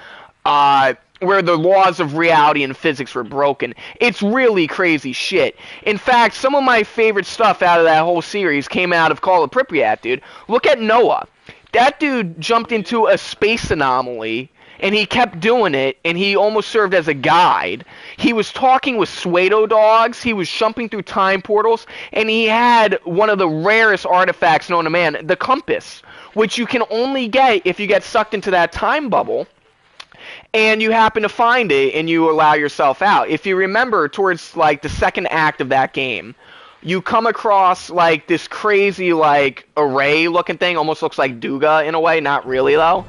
Where the laws of reality and physics were broken. It's really crazy shit. In fact, some of my favorite stuff out of that whole series came out of Call of Pripyat, dude. Look at Noah. That dude jumped into a space anomaly, and he kept doing it, and he almost served as a guide. He was talking with Suedo dogs, he was jumping through time portals, and he had one of the rarest artifacts known to man, the compass, which you can only get if you get sucked into that time bubble, and you happen to find it, and you allow yourself out. If you remember, towards, like, the second act of that game, you come across, like, this crazy, like, array-looking thing, almost looks like Duga in a way, not really, though.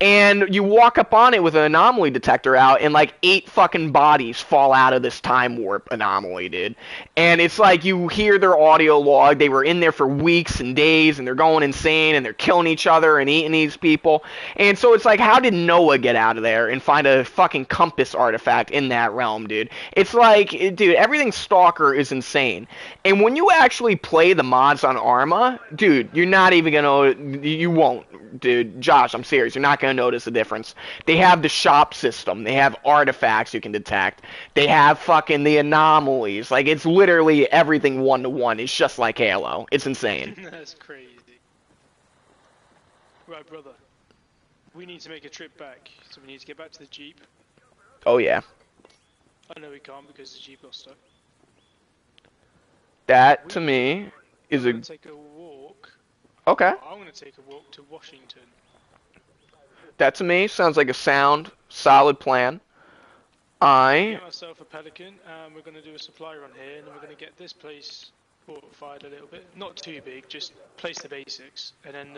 And you walk up on it with an anomaly detector out, and like 8 fucking bodies fall out of this time warp anomaly, dude. And it's like you hear their audio log. They were in there for weeks and days, and they're going insane, and they're killing each other and eating these people. And so it's like, how did Noah get out of there and find a fucking compass artifact in that realm, dude? It's like, dude, everything Stalker is insane. And when you actually play the mods on Arma, dude, you're not even gonna, you won't. Dude, Josh, I'm serious. You're not going to notice the difference. They have the shop system. They have artifacts you can detect. They have fucking the anomalies. Like, it's literally everything 1-to-1. It's just like Halo. It's insane. That's crazy. Right, brother. We need to make a trip back. So we need to get back to the Jeep. Oh, yeah. I know we can't because the Jeep got stuck. That, to me, is a... take a walk. Okay. I'm going to take a walk to Washington. That to me sounds like a sound, solid plan. Get myself a Pelican, and we're going to do a supply run here, and then we're going to get this place fortified a little bit. Not too big, just place the basics, and then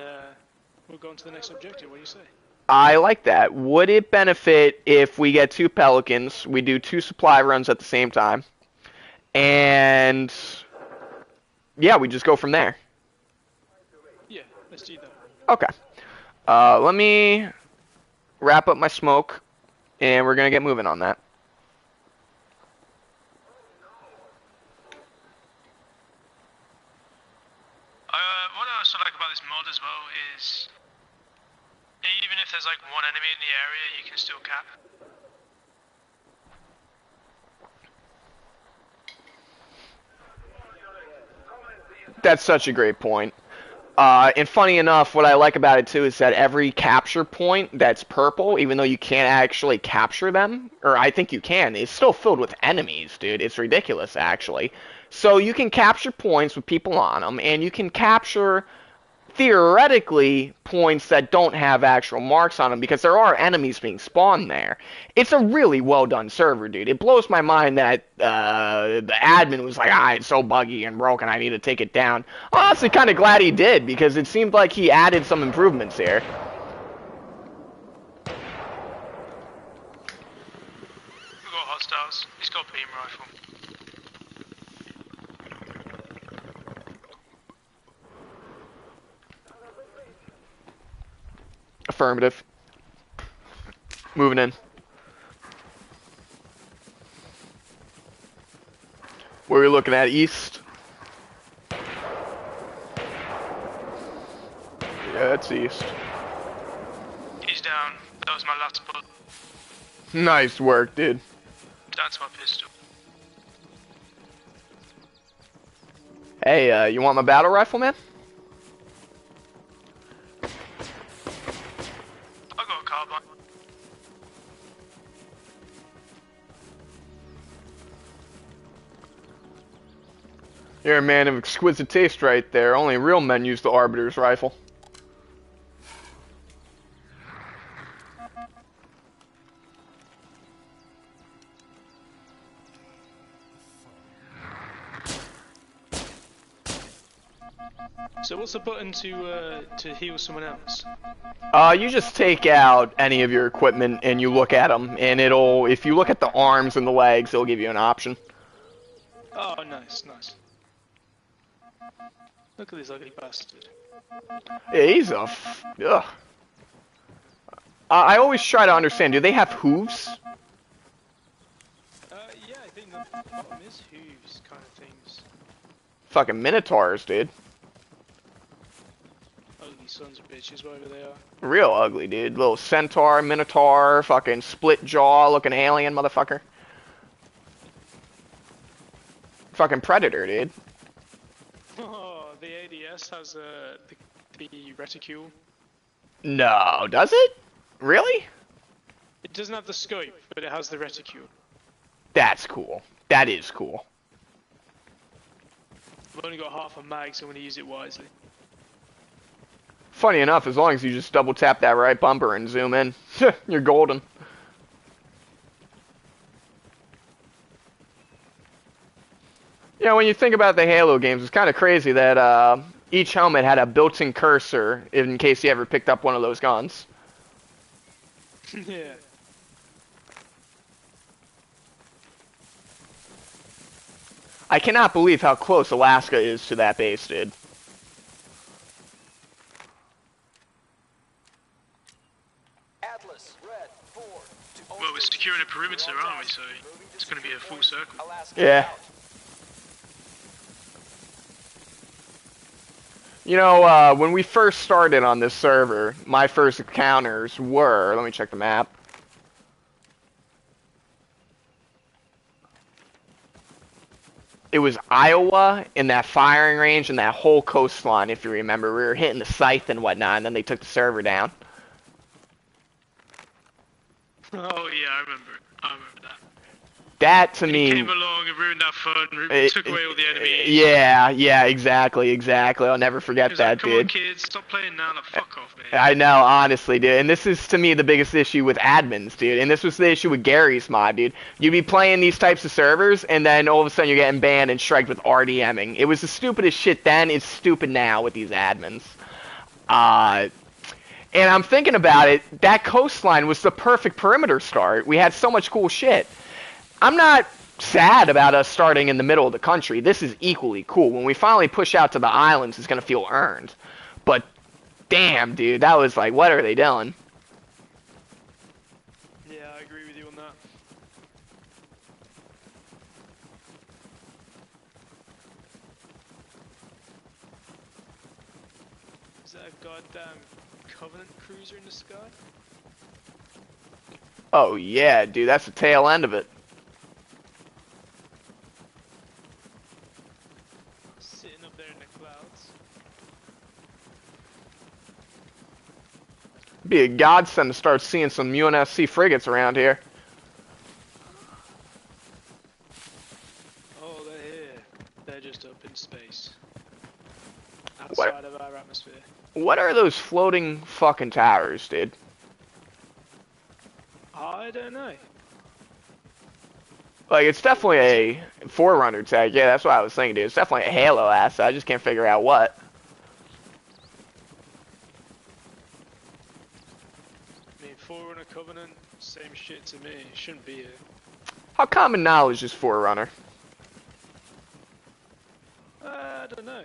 we'll go on to the next objective. What do you say? I like that. Would it benefit if we get 2 Pelicans, we do 2 supply runs at the same time, and yeah, we just go from there? Yeah, let's do that. Okay. Let me wrap up my smoke, and we're going to get moving on that. What I also like about this mod as well is, even if there's like one enemy in the area, you can still cap. That's such a great point. And funny enough, what I like about it too is that every capture point that's purple, even though you can't actually capture them, or I think you can, is still filled with enemies, dude. It's ridiculous, actually. So you can capture points with people on them, and you can capture, theoretically, points that don't have actual marks on them, because there are enemies being spawned there. It's a really well done server, dude. It blows my mind that the admin was like, it's so buggy and broken, I need to take it down. Honestly, kind of glad he did, because it seemed like he added some improvements here. We've got hostiles. He's got a beam rifle. Affirmative. Moving in. Where are we looking at? East? that's east. He's down. That was my last bullet. Nice work, dude. That's my pistol. Hey, you want my battle rifle, man? I got a carbine. You're a man of exquisite taste right there. Only real men use the Arbiter's rifle. So what's the button to heal someone else? You just take out any of your equipment and you look at them, and it'll, if you look at the arms and the legs, it'll give you an option. Oh, nice, nice. Look at this ugly bastard. Yeah, he's a, ugh. I always try to understand, do they have hooves? Yeah, I think the bottom is hooves kind of things. Fucking minotaurs, dude. Ugly sons of bitches, whatever they are. Real ugly, dude. Little centaur, minotaur, fucking split jaw looking alien motherfucker. Fucking predator, dude. Oh, the ADS has the reticule. No, does it? Really? It doesn't have the scope, but it has the reticule. That's cool. That is cool. I've only got half a mag, so I'm going to use it wisely. Funny enough, as long as you just double tap that right bumper and zoom in, you're golden. You know, when you think about the Halo games, it's kind of crazy that each helmet had a built-in cursor in case you ever picked up one of those guns. Yeah. I cannot believe how close Alaska is to that base, dude. Atlas, Red, 4, Well, we're securing a perimeter, aren't we? So it's going to be a full circle. Yeah. You know, when we first started on this server, my first encounters were, let me check the map. It was Iowa in that firing range and that whole coastline, if you remember. We were hitting the scythe and whatnot, and then they took the server down. Oh yeah, I remember that. That, to me... He came along and ruined that fun, took away all the enemies. Yeah, exactly. I'll never forget that, Come dude. on, kids, stop playing now, like, fuck off, man. I know, honestly, dude. And this is, to me, the biggest issue with admins, dude. And this was the issue with Gary's mod, dude. You'd be playing these types of servers, and then all of a sudden you're getting banned and striked with RDMing. It was the stupidest shit then. It's stupid now with these admins. And I'm thinking about it, that coastline was the perfect perimeter start. We had so much cool shit. I'm not sad about us starting in the middle of the country. This is equally cool. When we finally push out to the islands, it's going to feel earned. But, damn, dude, that was like, what are they doing? Yeah, I agree with you on that. Is that a goddamn Covenant cruiser in the sky? Oh, yeah, dude, that's the tail end of it. Sitting up there in the clouds. Be a godsend to start seeing some UNSC frigates around here. Oh, they're here. They're just up in space. Outside of our atmosphere. What are those floating fucking towers, dude? I don't know. Like, it's definitely a Forerunner tag. Yeah, that's what I was thinking, dude. It's definitely a Halo asset. I just can't figure out what. I mean, Forerunner Covenant, same shit to me. Shouldn't be here. How common knowledge is Forerunner? I don't know.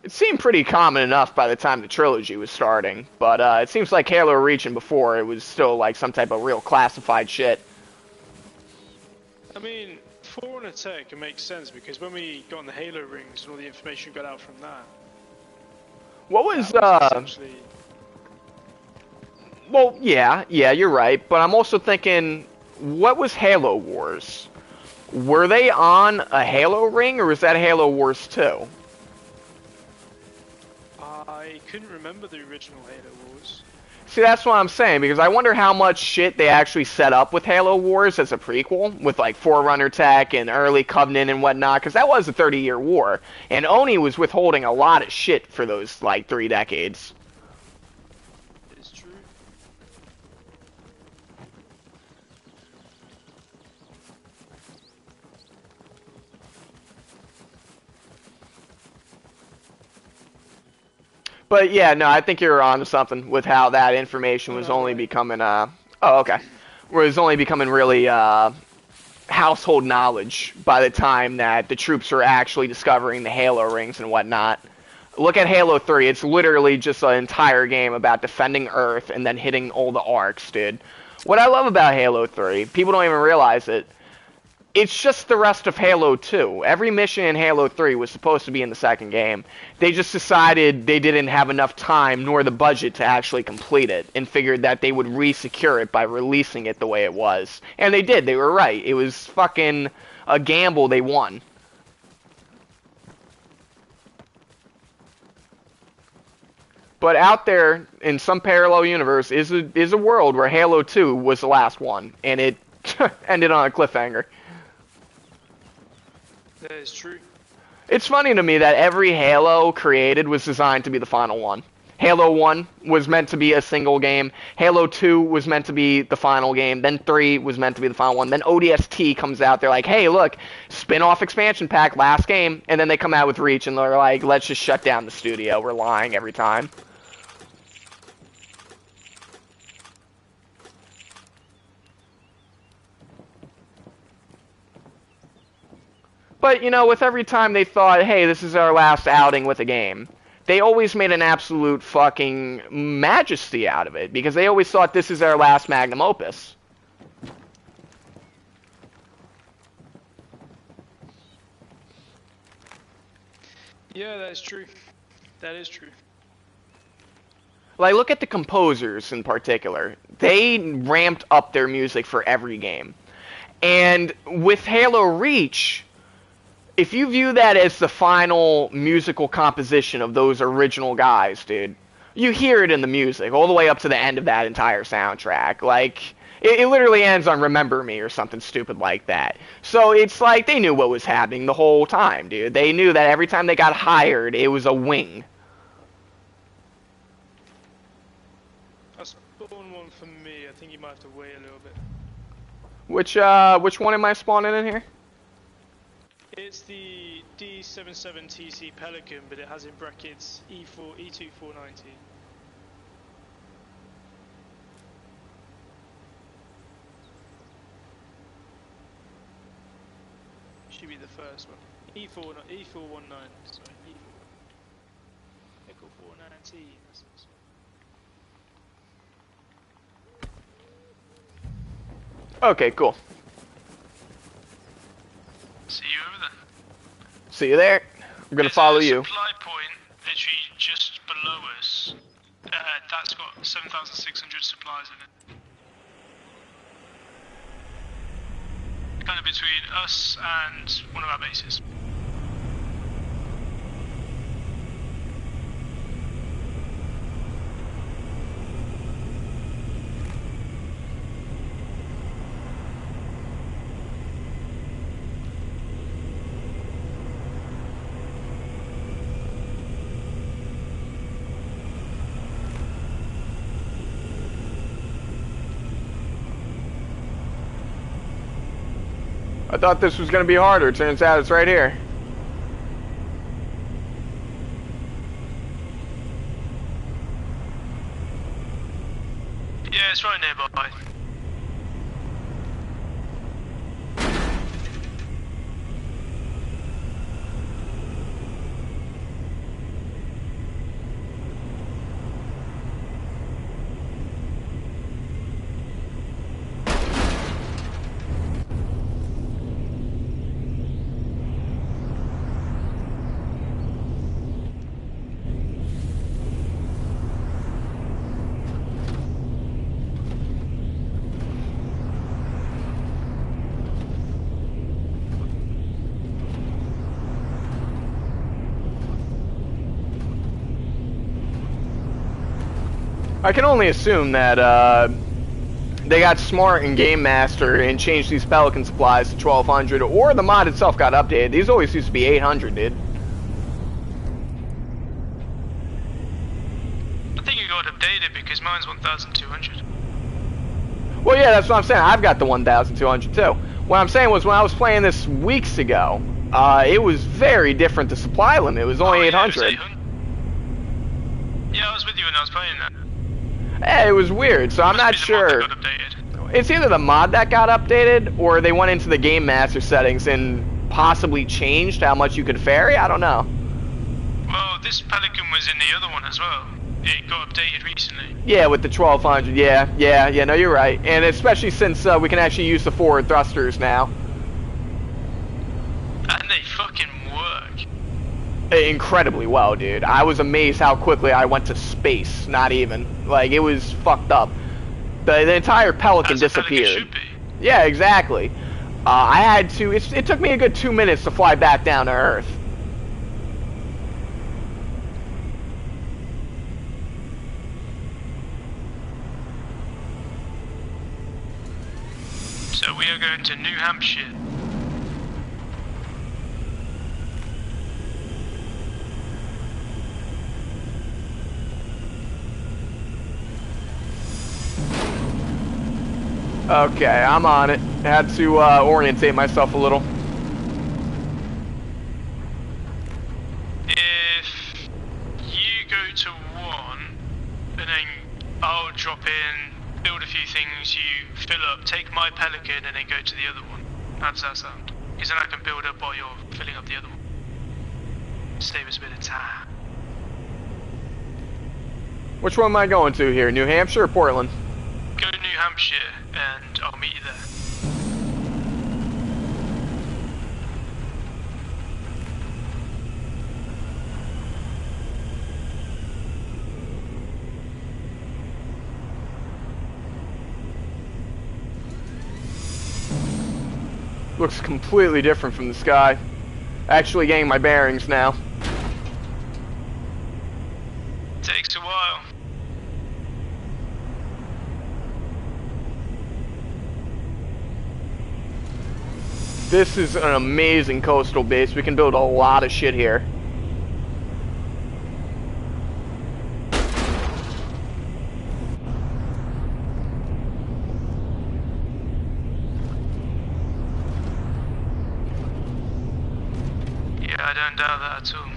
It seemed pretty common enough by the time the trilogy was starting, but it seems like Halo Reach and before it was still like some type of real classified shit. I mean, Forerunner Tech, it makes sense because when we got on the Halo rings and all the information got out from that. What was That was essentially... Well, yeah, you're right. But I'm also thinking, what was Halo Wars? Were they on a Halo ring, or was that Halo Wars 2? I couldn't remember the original Halo Wars. See, that's what I'm saying, because I wonder how much shit they actually set up with Halo Wars as a prequel, with like Forerunner tech and early Covenant and whatnot, because that was a 30-year war, and Oni was withholding a lot of shit for those like 3 decades. It's true. But yeah, no, I think you're onto something with how that information was only becoming was only becoming really household knowledge by the time that the troops were actually discovering the Halo rings and whatnot. Look at Halo 3. It's literally just an entire game about defending Earth and then hitting all the arcs, dude. What I love about Halo 3, people don't even realize it, it's just the rest of Halo 2. Every mission in Halo 3 was supposed to be in the second game. They just decided they didn't have enough time nor the budget to actually complete it, and figured that they would re-secure it by releasing it the way it was. And they did. They were right. It was fucking a gamble they won. But out there, in some parallel universe, is a world where Halo 2 was the last one, and it ended on a cliffhanger. That is true. It's funny to me that every Halo created was designed to be the final one. Halo 1 was meant to be a single game. Halo 2 was meant to be the final game. Then 3 was meant to be the final one. Then ODST comes out. They're like, hey, look, spin-off expansion pack, last game. And then they come out with Reach, and they're like, let's just shut down the studio. We're lying every time. But, you know, with every time they thought, hey, this is our last outing with a game, they always made an absolute fucking majesty out of it, because they always thought this is our last magnum opus. Yeah, that is true. That is true. Like, look at the composers in particular. They ramped up their music for every game. And with Halo Reach, if you view that as the final musical composition of those original guys, dude, you hear it in the music, all the way up to the end of that entire soundtrack. Like, it literally ends on Remember Me or something stupid like that. So it's like they knew what was happening the whole time, dude. They knew that every time they got hired, it was a wing. I spawned one for me. I think you might have to wait a little bit. Which one am I spawning in here? It's the D77TC Pelican, but it has in brackets E2490. Should be the first one. E419, sorry, E4. Echo 419. Okay, cool. See you over there. See you there. I'm gonna follow you. Supply point literally just below us. That's got 7,600 supplies in it. Kind of between us and one of our bases. I thought this was gonna be harder. Turns out it's right here. Yeah, it's right nearby. I can only assume that they got smart in Game Master and changed these Pelican supplies to 1200, or the mod itself got updated. These always used to be 800, dude. I think it got updated because mine's 1200. Well, yeah, that's what I'm saying. I've got the 1200 too. What I'm saying was when I was playing this weeks ago, it was very different. The supply limit it was only 800. Yeah, I was with you when I was playing that. It was weird, so I'm not sure. It's either the mod that got updated, or they went into the Game Master settings and possibly changed how much you could ferry. I don't know. Well, this Pelican was in the other one as well. It got updated recently. Yeah, with the 1200. Yeah. No, you're right. And especially since we can actually use the forward thrusters now. And they fucking work. Incredibly well, dude. I was amazed how quickly I went to space. Not even. Like, it was fucked up. The entire Pelican disappeared. Pelican should be. Yeah, exactly. I had to... It took me a good 2 minutes to fly back down to Earth. So we are going to New Hampshire. Okay, I'm on it. Had to orientate myself a little. If you go to one, and then I'll drop in, build a few things, you fill up, take my Pelican, and then go to the other one. How does that sound? Because then I can build up while you're filling up the other one. Save us a bit of time. Which one am I going to here? New Hampshire or Portland? Go to New Hampshire, and I'll meet you there. Looks completely different from the sky. Actually getting my bearings now. Takes a while. This is an amazing coastal base. We can build a lot of shit here. Yeah, I don't doubt that at all.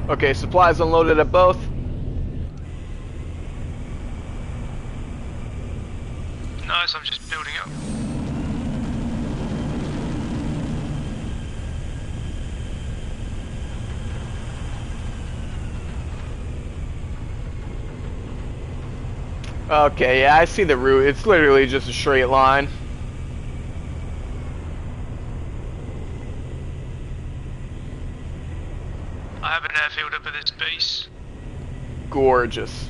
Okay, supplies unloaded at both. Nice, I'm just building up. Okay, yeah, I see the route. It's literally just a straight line. I have an airfield up at this base. Gorgeous.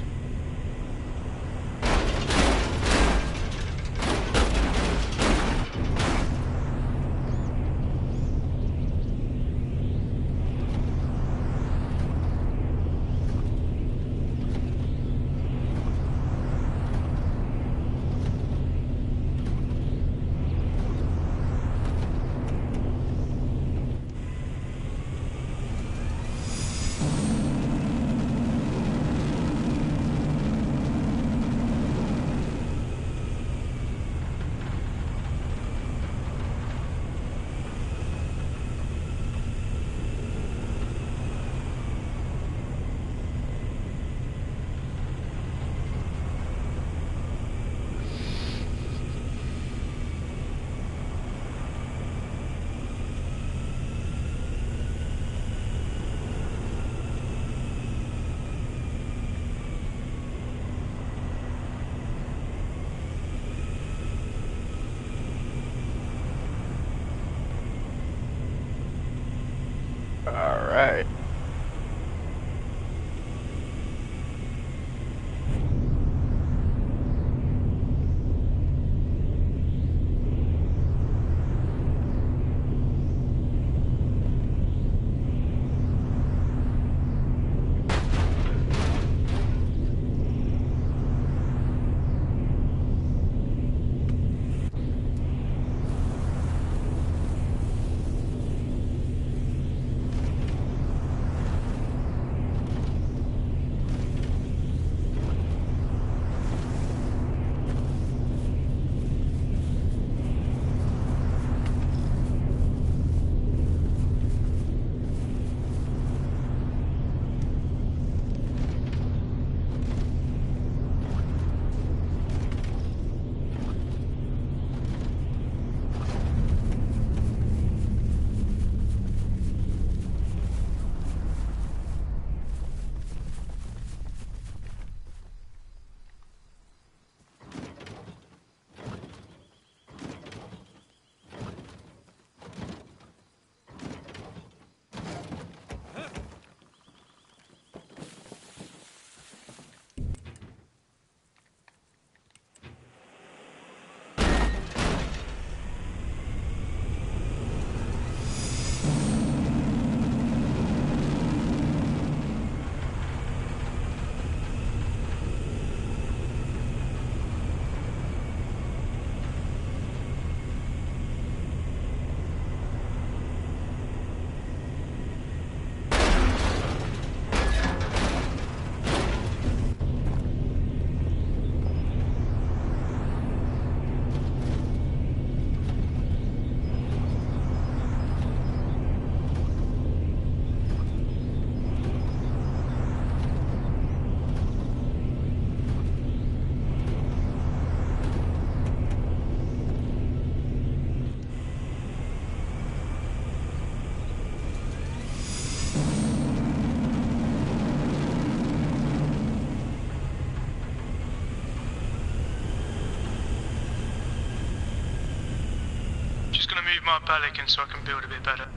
move my Pelican so I can build a bit better.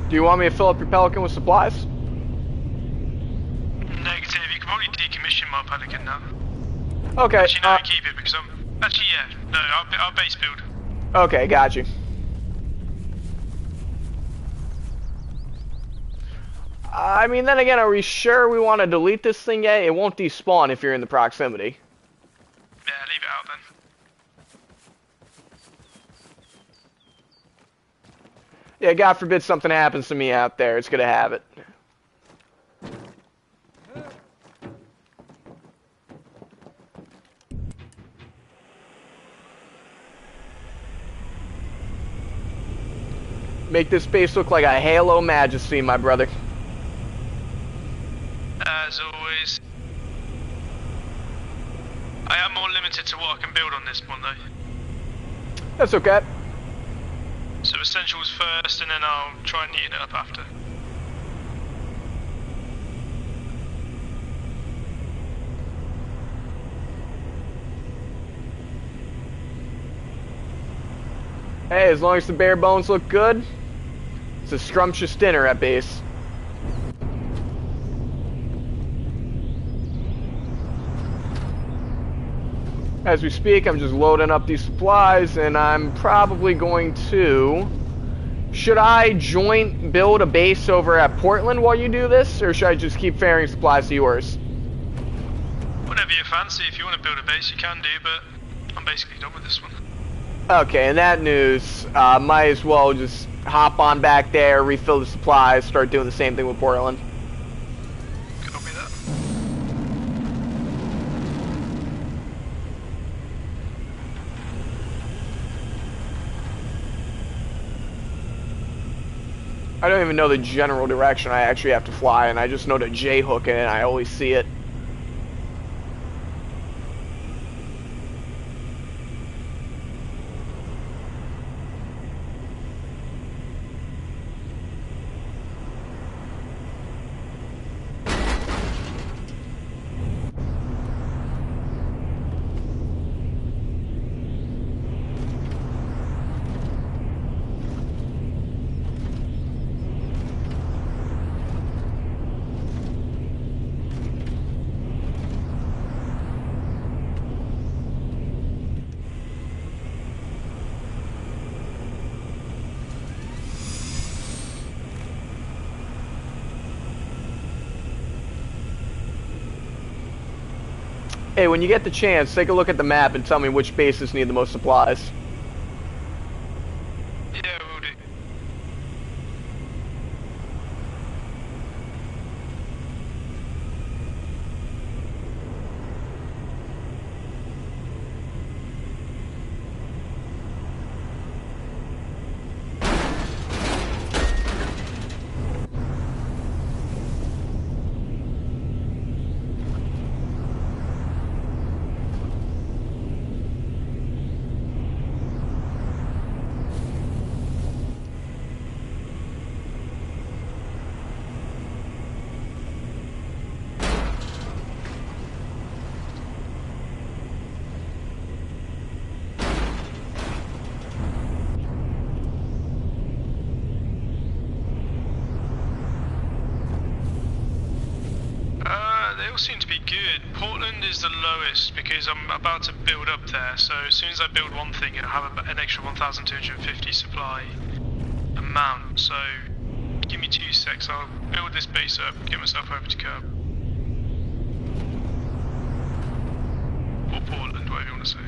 Do you want me to fill up your Pelican with supplies? Negative, you can probably decommission my Pelican now. Okay. Actually, no, keep it because I'm... Actually, yeah, no, I'll base build. Okay, got you. I mean, then again, are we sure we want to delete this thing yet? It won't despawn if you're in the proximity. Yeah, leave it out then. Yeah, God forbid something happens to me out there. It's gonna have it. Make this base look like a Halo Majesty, my brother. As always. I am more limited to what I can build on this one though. That's okay. So essentials first and then I'll try and neaten it up after. Hey, as long as the bare bones look good, it's a scrumptious dinner at base. As we speak, I'm just loading up these supplies, and I'm probably going to... Should I build a base over at Portland while you do this, or should I just keep ferrying supplies to yours? Whatever you fancy, if you want to build a base you can do, but I'm basically done with this one. Okay, in that news, might as well just hop on back there, refill the supplies, start doing the same thing with Portland. Copy that. I don't even know the general direction I actually have to fly, and I just know to J-hook it, and I always see it. Hey, when you get the chance, take a look at the map and tell me which bases need the most supplies. Yeah, will do. They all seem to be good. Portland is the lowest because I'm about to build up there, so as soon as I build one thing, it'll have an extra 1,250 supply amount. So give me 2 secs, I'll build this base up, get myself over to Curb. Or Portland, whatever you want to say.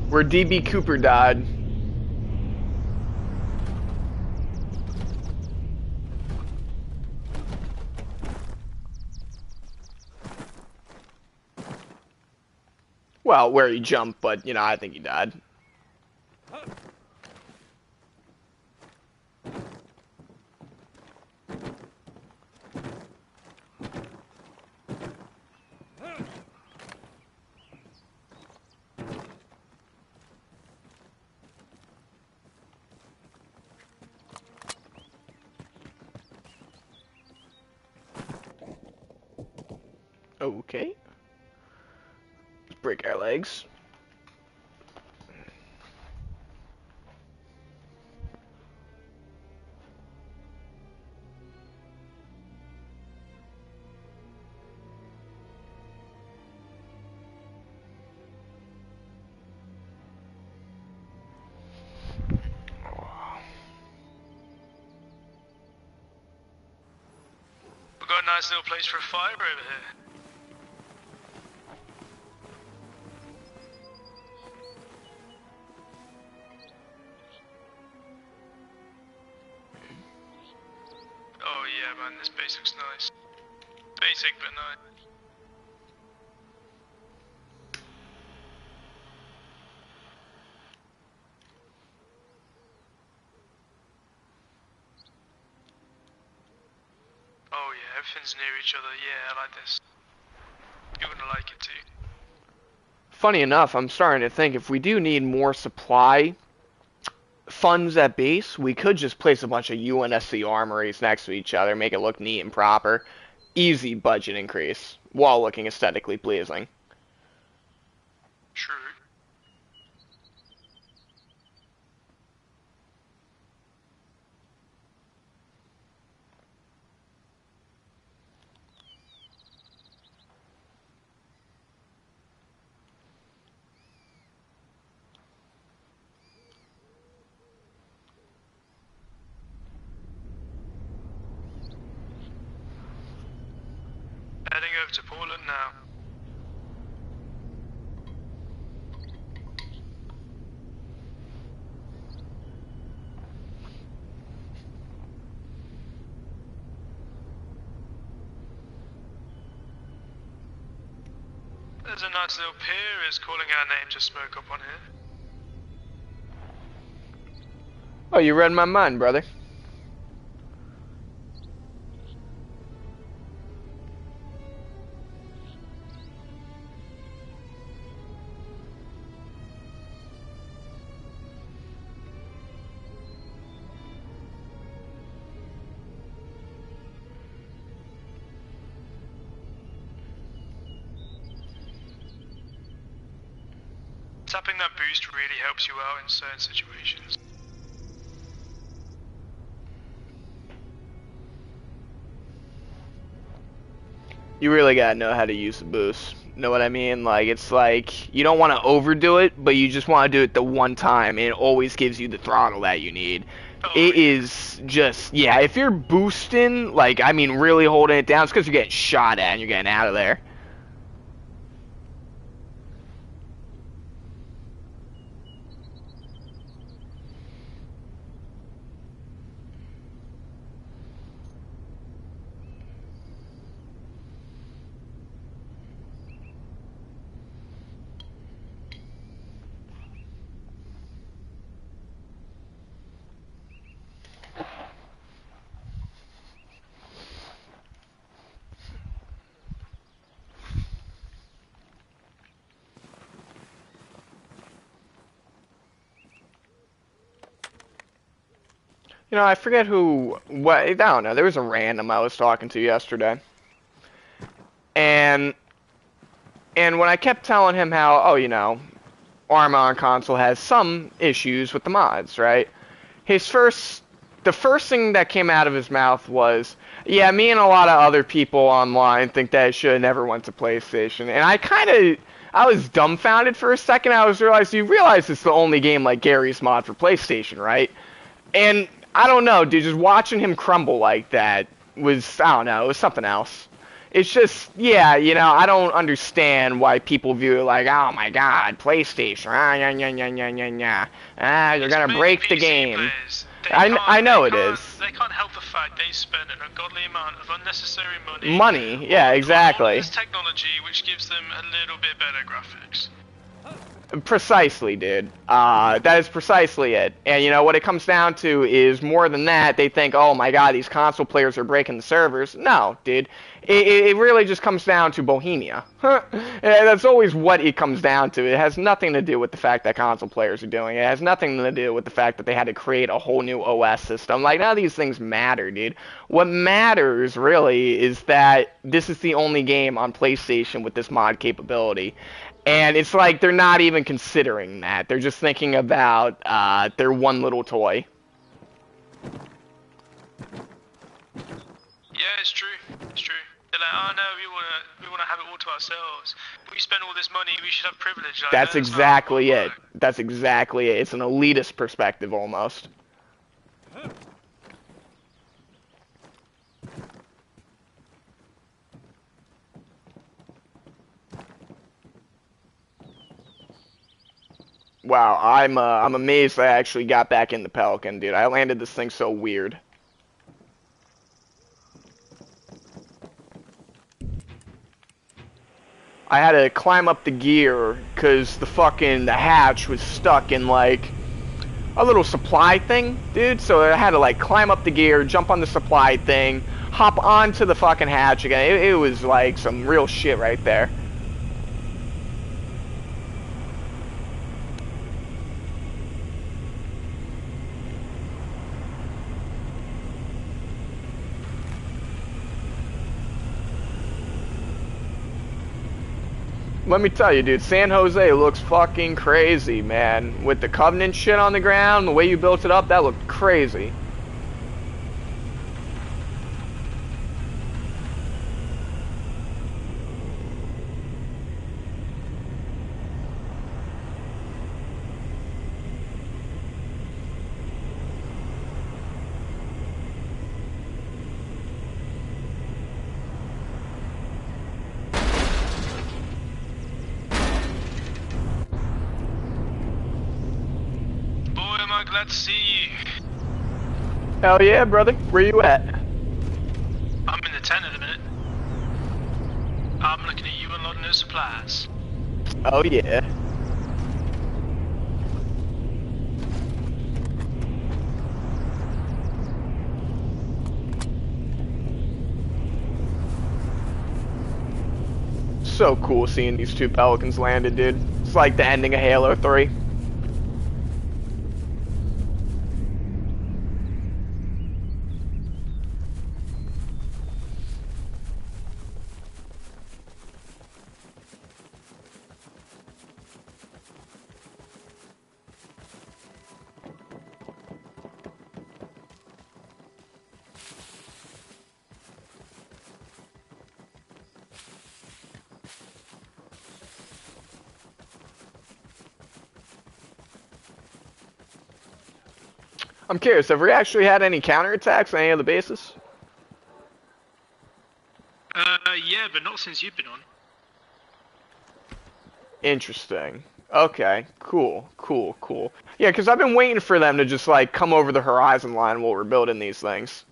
Where DB Cooper died. Well, where he jumped, but, you know, I think he died. Okay. Let's break our legs. We've got a nice little place for a fire over here. Oh yeah, man, this base looks nice. Basic but nice. Oh yeah, everything's near each other. Yeah, I like this. You're gonna like it too. Funny enough, I'm starting to think if we do need more supply funds at base, we could just place a bunch of UNSC armories next to each other, make it look neat and proper. Easy budget increase, while looking aesthetically pleasing. True. Heading over to Portland now. There's a nice little pier, is calling our name to smoke up on here. Oh, you read my mind, brother. Tapping that boost really helps you out in certain situations. You really gotta know how to use the boost. Know what I mean? Like, it's like, you don't want to overdo it, but you just want to do it the one time, and it always gives you the throttle that you need. It is just, yeah, if you're boosting, like, I mean, really holding it down, it's because you're getting shot at and you're getting out of there. You know, I forget I don't know, there was a random I was talking to yesterday. And when I kept telling him how, oh, you know, Arma on console has some issues with the mods, right? The first thing that came out of his mouth was, yeah, me and a lot of other people online think that it should have never went to PlayStation. And I was dumbfounded for a second. You realize it's the only game like Gary's mod for PlayStation, right? And I don't know, dude, just watching him crumble like that was, I don't know, it was something else. It's just, yeah, you know, I don't understand why people view it like, oh my god, PlayStation, you're gonna break the game. I know it is. They can't help the fact they spend an ungodly amount of unnecessary money. Money, yeah, exactly. On this technology, which gives them a little bit better graphics. Precisely, dude. That is precisely it. And you know what it comes down to is more than that. They think, oh my god, these console players are breaking the servers. No, dude. It really just comes down to Bohemia. That's always what it comes down to. It has nothing to do with the fact that console players are doing it. It has nothing to do with the fact that they had to create a whole new OS system. Like, none of these things matter, dude. What matters, really, is that this is the only game on PlayStation with this mod capability. And it's like they're not even considering that. They're just thinking about their one little toy. Yeah, it's true. It's true. They're like, oh no, we wanna have it all to ourselves. We spend all this money, we should have privilege. Like, That's exactly it. That's exactly it. It's an elitist perspective almost. Wow, I'm amazed I actually got back in the Pelican, dude. I landed this thing so weird. I had to climb up the gear because the hatch was stuck in like a little supply thing, dude. So I had to like climb up the gear, jump on the supply thing, hop onto the fucking hatch again. It was like some real shit right there. Let me tell you, dude, San Jose looks fucking crazy, man. With the Covenant shit on the ground, the way you built it up, that looked crazy. Glad to see you. Hell yeah, brother. Where you at? I'm in the tent at the minute. I'm looking at you unloading those supplies. Oh yeah. So cool seeing these two Pelicans landed, dude. It's like the ending of Halo 3. I'm curious, have we actually had any counterattacks on any of the bases? Yeah, but not since you've been on. Interesting. Okay, cool. Yeah, because I've been waiting for them to just, like, come over the horizon line while we're building these things.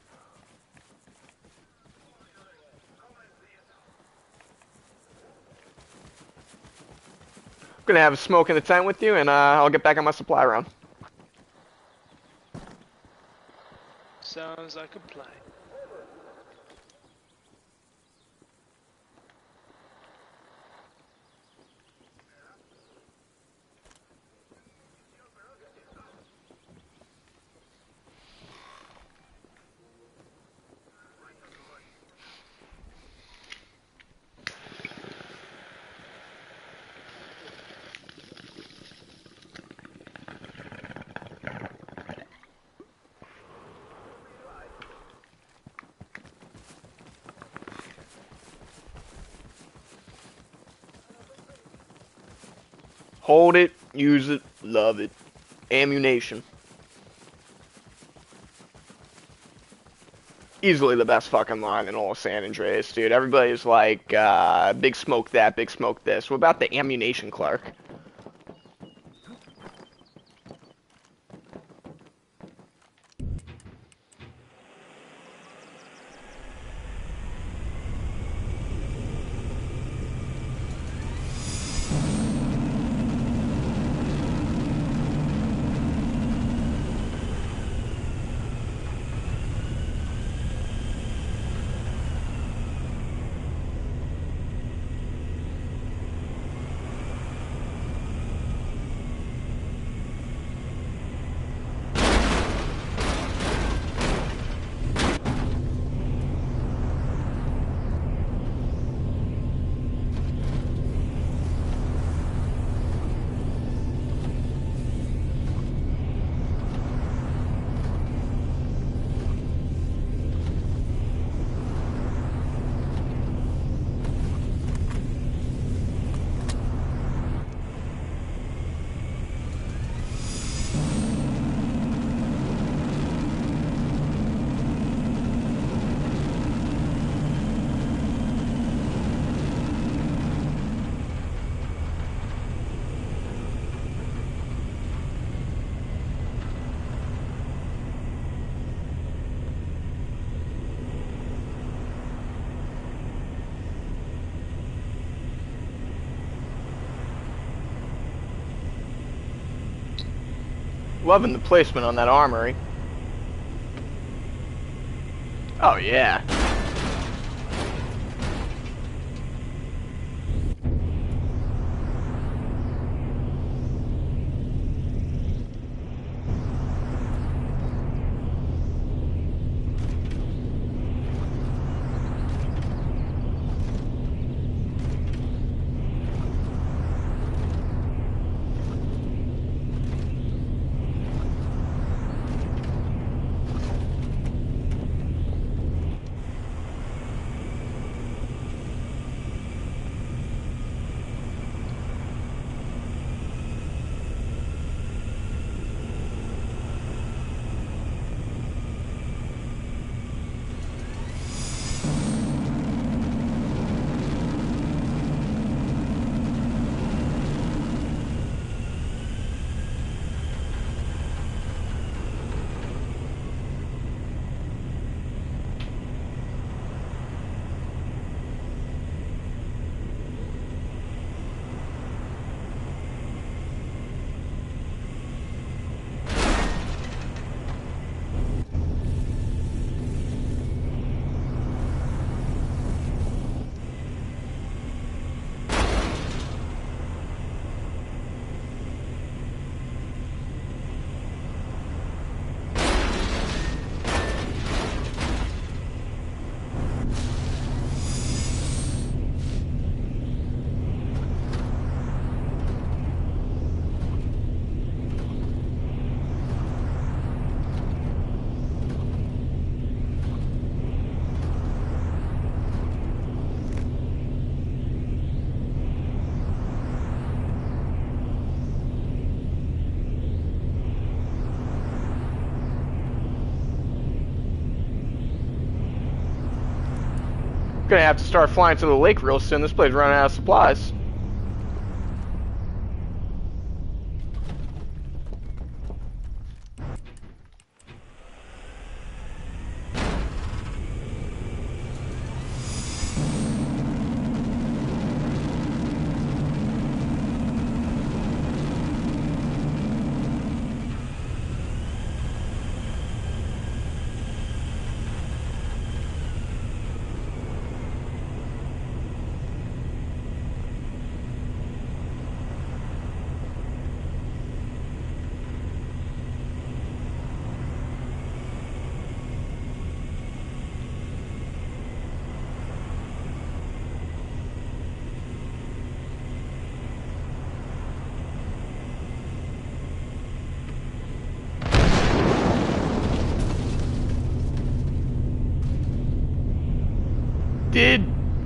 I'm gonna have a smoke in the tent with you, and I'll get back on my supply round. Sounds like a plan. Hold it, use it, love it. Ammunition. Easily the best fucking line in all of San Andreas, dude. Everybody's like, big smoke that, big smoke this. What about the ammunition clerk? Loving the placement on that armory. Oh yeah. Gonna have to start flying to the lake real soon. This place running out of supplies.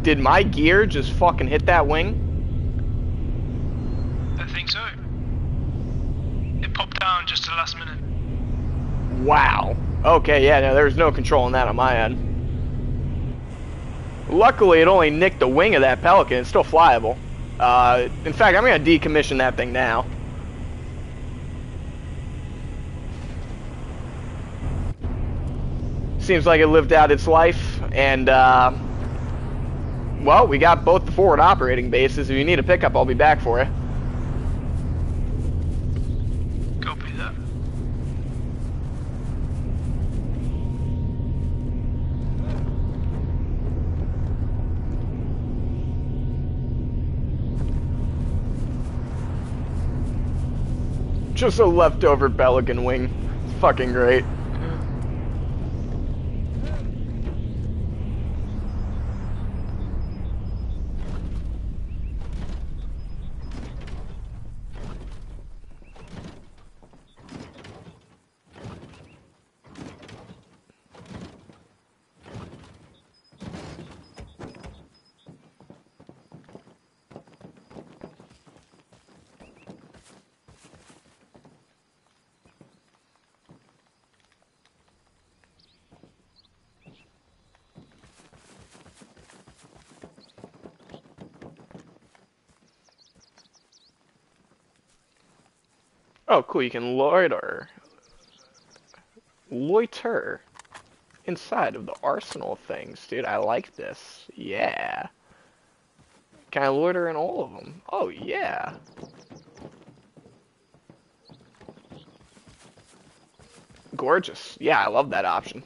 Did my gear just fucking hit that wing? I think so. It popped down just at the last minute. Wow. Okay, yeah, no, there's no control on that on my end. Luckily, it only nicked the wing of that Pelican. It's still flyable. In fact, I'm gonna decommission that thing now. Seems like it lived out its life, and well, we got both the forward operating bases. If you need a pickup, I'll be back for you. Copy that. Just a leftover Pelican wing. It's fucking great. Oh, cool, you can loiter inside of the arsenal of things. Dude, I like this. Yeah. Can I loiter in all of them? Oh, yeah. Gorgeous. Yeah, I love that option.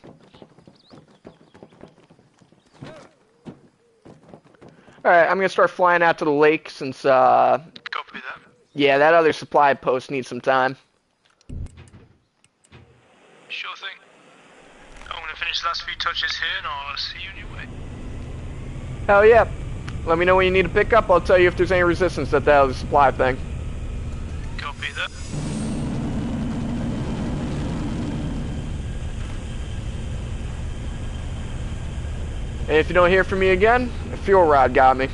Alright, I'm gonna start flying out to the lake since, Copy that. yeah, that other supply post needs some time. Sure thing. I'm gonna finish the last few touches here and I'll see you on your way. Hell yeah. Let me know when you need a pickup. I'll tell you if there's any resistance at that other supply thing. Copy that. And if you don't hear from me again, a fuel rod got me.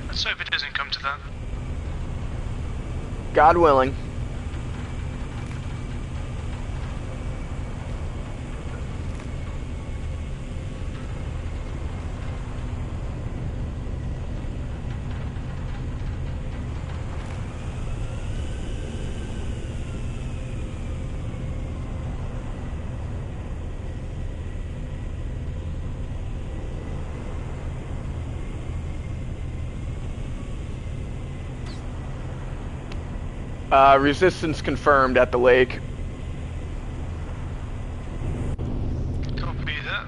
Let's hope it doesn't come to that. God willing. Resistance confirmed at the lake. Copy that.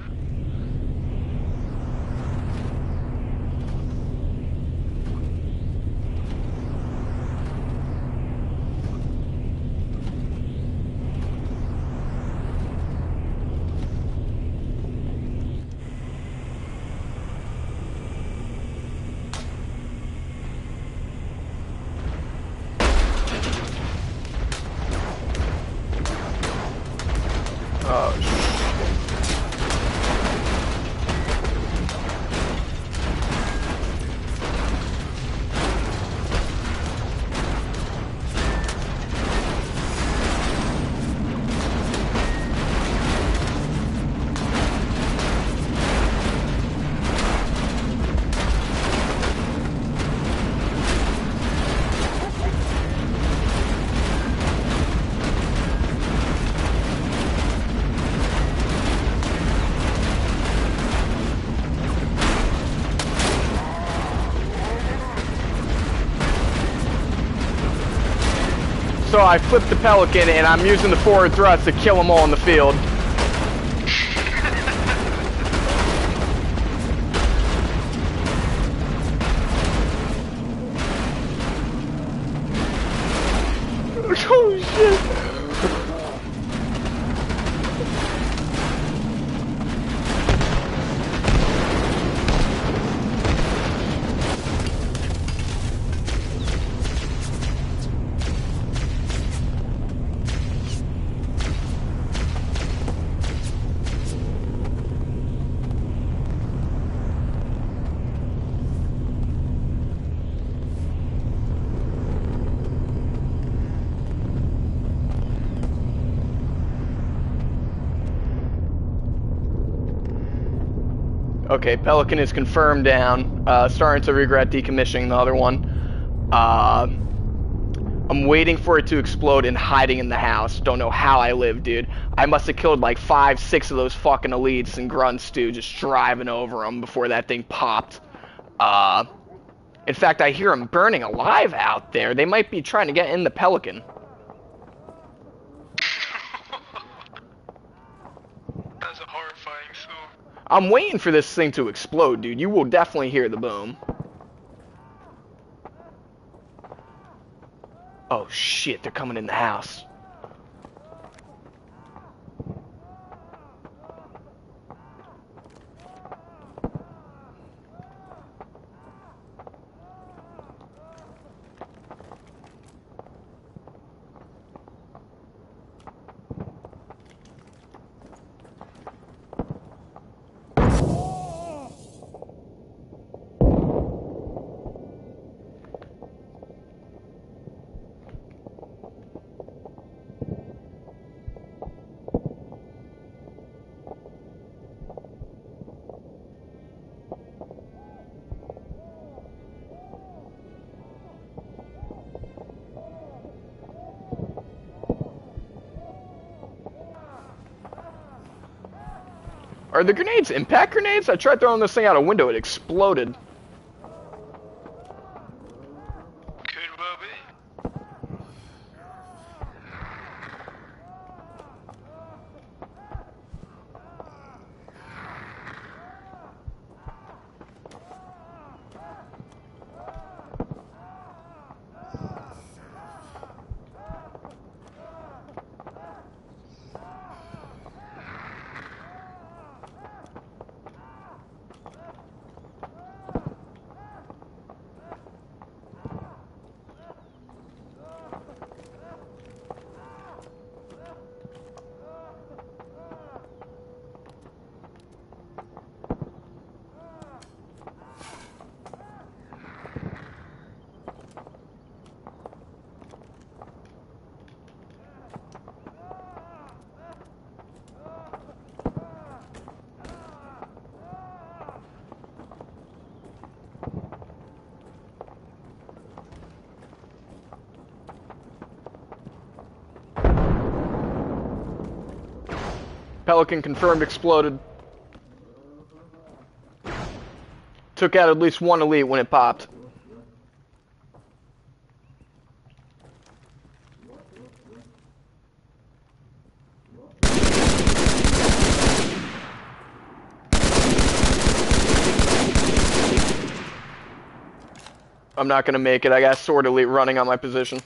So I flipped the Pelican and I'm using the forward thrust to kill them all in the field. Oh shit! Okay, Pelican is confirmed down. Starting to regret decommissioning the other one. I'm waiting for it to explode and hiding in the house. Don't know how I live, dude. I must have killed like 5, 6 of those fucking elites and grunts, dude, just driving over them before that thing popped. In fact, I hear them burning alive out there. They might be trying to get in the Pelican. That's a horrifying thought. I'm waiting for this thing to explode, dude. You will definitely hear the boom. Oh shit, they're coming in the house. Are the grenades impact grenades? I tried throwing this thing out a window, it exploded. Could well be. Pelican confirmed exploded. Took out at least one elite when it popped. I'm not gonna make it. I got sword elite running on my position.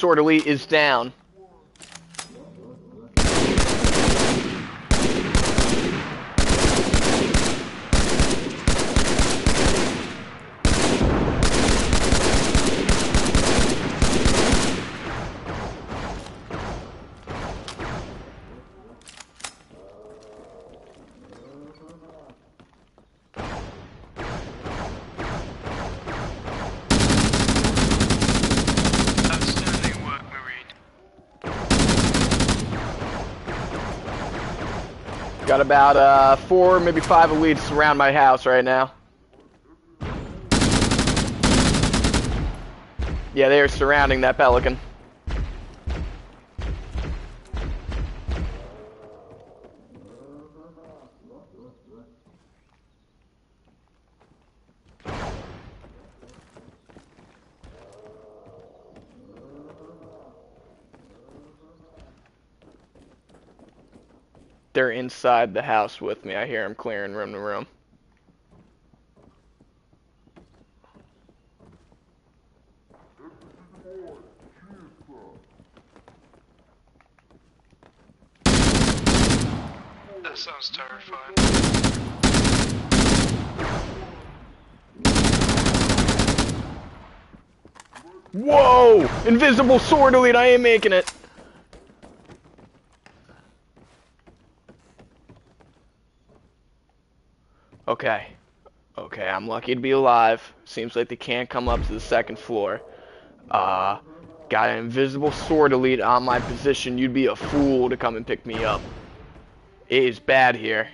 Sword Elite is down. Outstanding work, Marine. Got about 4, maybe 5 elites around my house right now. Yeah, they are surrounding that Pelican. They're inside the house with me. I hear them clearing room to room. That sounds terrifying. Whoa! Invisible Sword Elite, I ain't making it. Okay. Okay, I'm lucky to be alive. Seems like they can't come up to the 2nd floor. Got an invisible Sword Elite on my position. You'd be a fool to come and pick me up. It is bad here.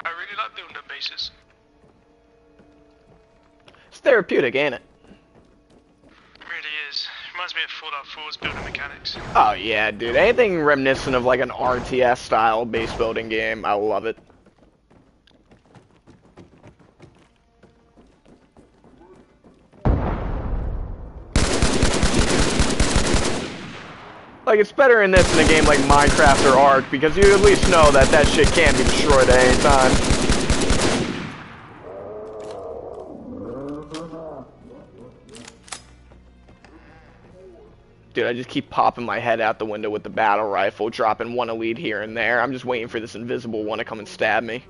I really like building up bases. It's therapeutic, ain't it? It really is. Reminds me of Fallout 4's building mechanics. Oh yeah, dude. Anything reminiscent of like an RTS style base building game, I love it. Like, it's better in this than a game like Minecraft or Ark, because you at least know that that shit can be destroyed at any time. Dude, I just keep popping my head out the window with the battle rifle, dropping one elite here and there. I'm just waiting for this invisible one to come and stab me.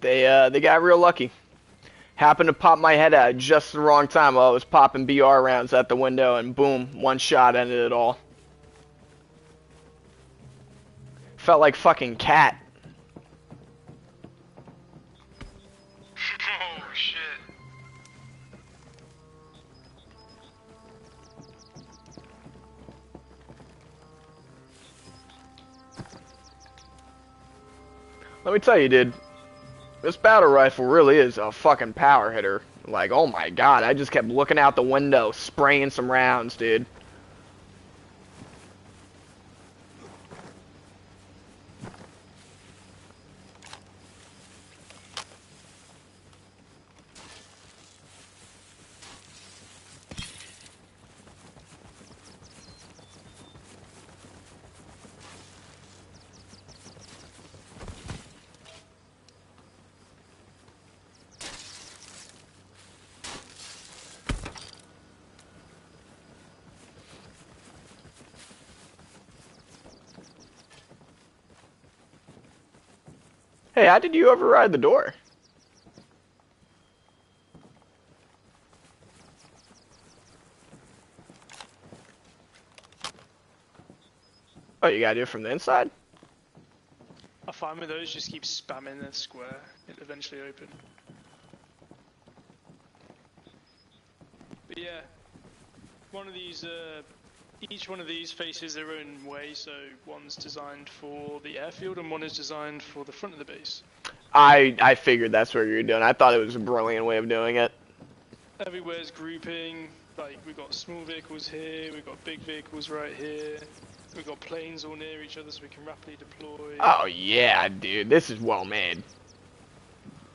They got real lucky. Happened to pop my head out just the wrong time while I was popping BR rounds at the window, and boom, one shot ended it all. Felt like fucking Cat. Oh shit. Let me tell you, dude, this battle rifle really is a fucking power hitter. Like, oh my god, I just kept looking out the window, spraying some rounds, dude. Hey, how did you override the door? Oh, you gotta do it from the inside? I find with those, just keep spamming the square. It'll eventually open. But yeah, one of these, each one of these faces their own way. So one's designed for the airfield and one is designed for the front of the base. I figured that's what you were doing. I thought it was a brilliant way of doing it. Everywhere's grouping. Like we've got small vehicles here, we've got big vehicles right here. We've got planes all near each other so we can rapidly deploy. Oh yeah, dude, this is well made.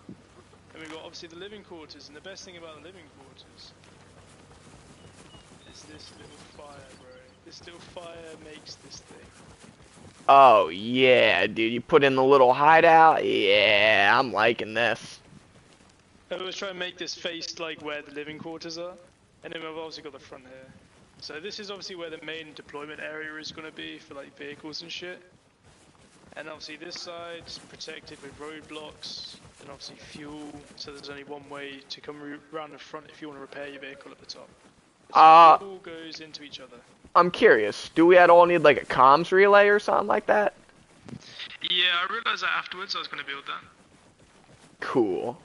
And we've got obviously the living quarters, and the best thing about the living quarters is this little fire, bro. This little fire makes this thing. Oh yeah, dude, you put in the little hideout. Yeah, I'm liking this. I was trying to make this face like where the living quarters are, and then we've obviously got the front here. So this is obviously where the main deployment area is going to be for like vehicles and shit. And obviously this side's protected with roadblocks and obviously fuel, so there's only one way to come around the front if you want to repair your vehicle at the top. So it all goes into each other. I'm curious, do we at all need like a comms relay or something like that? Yeah, I realised that afterwards I was going to build that. Cool.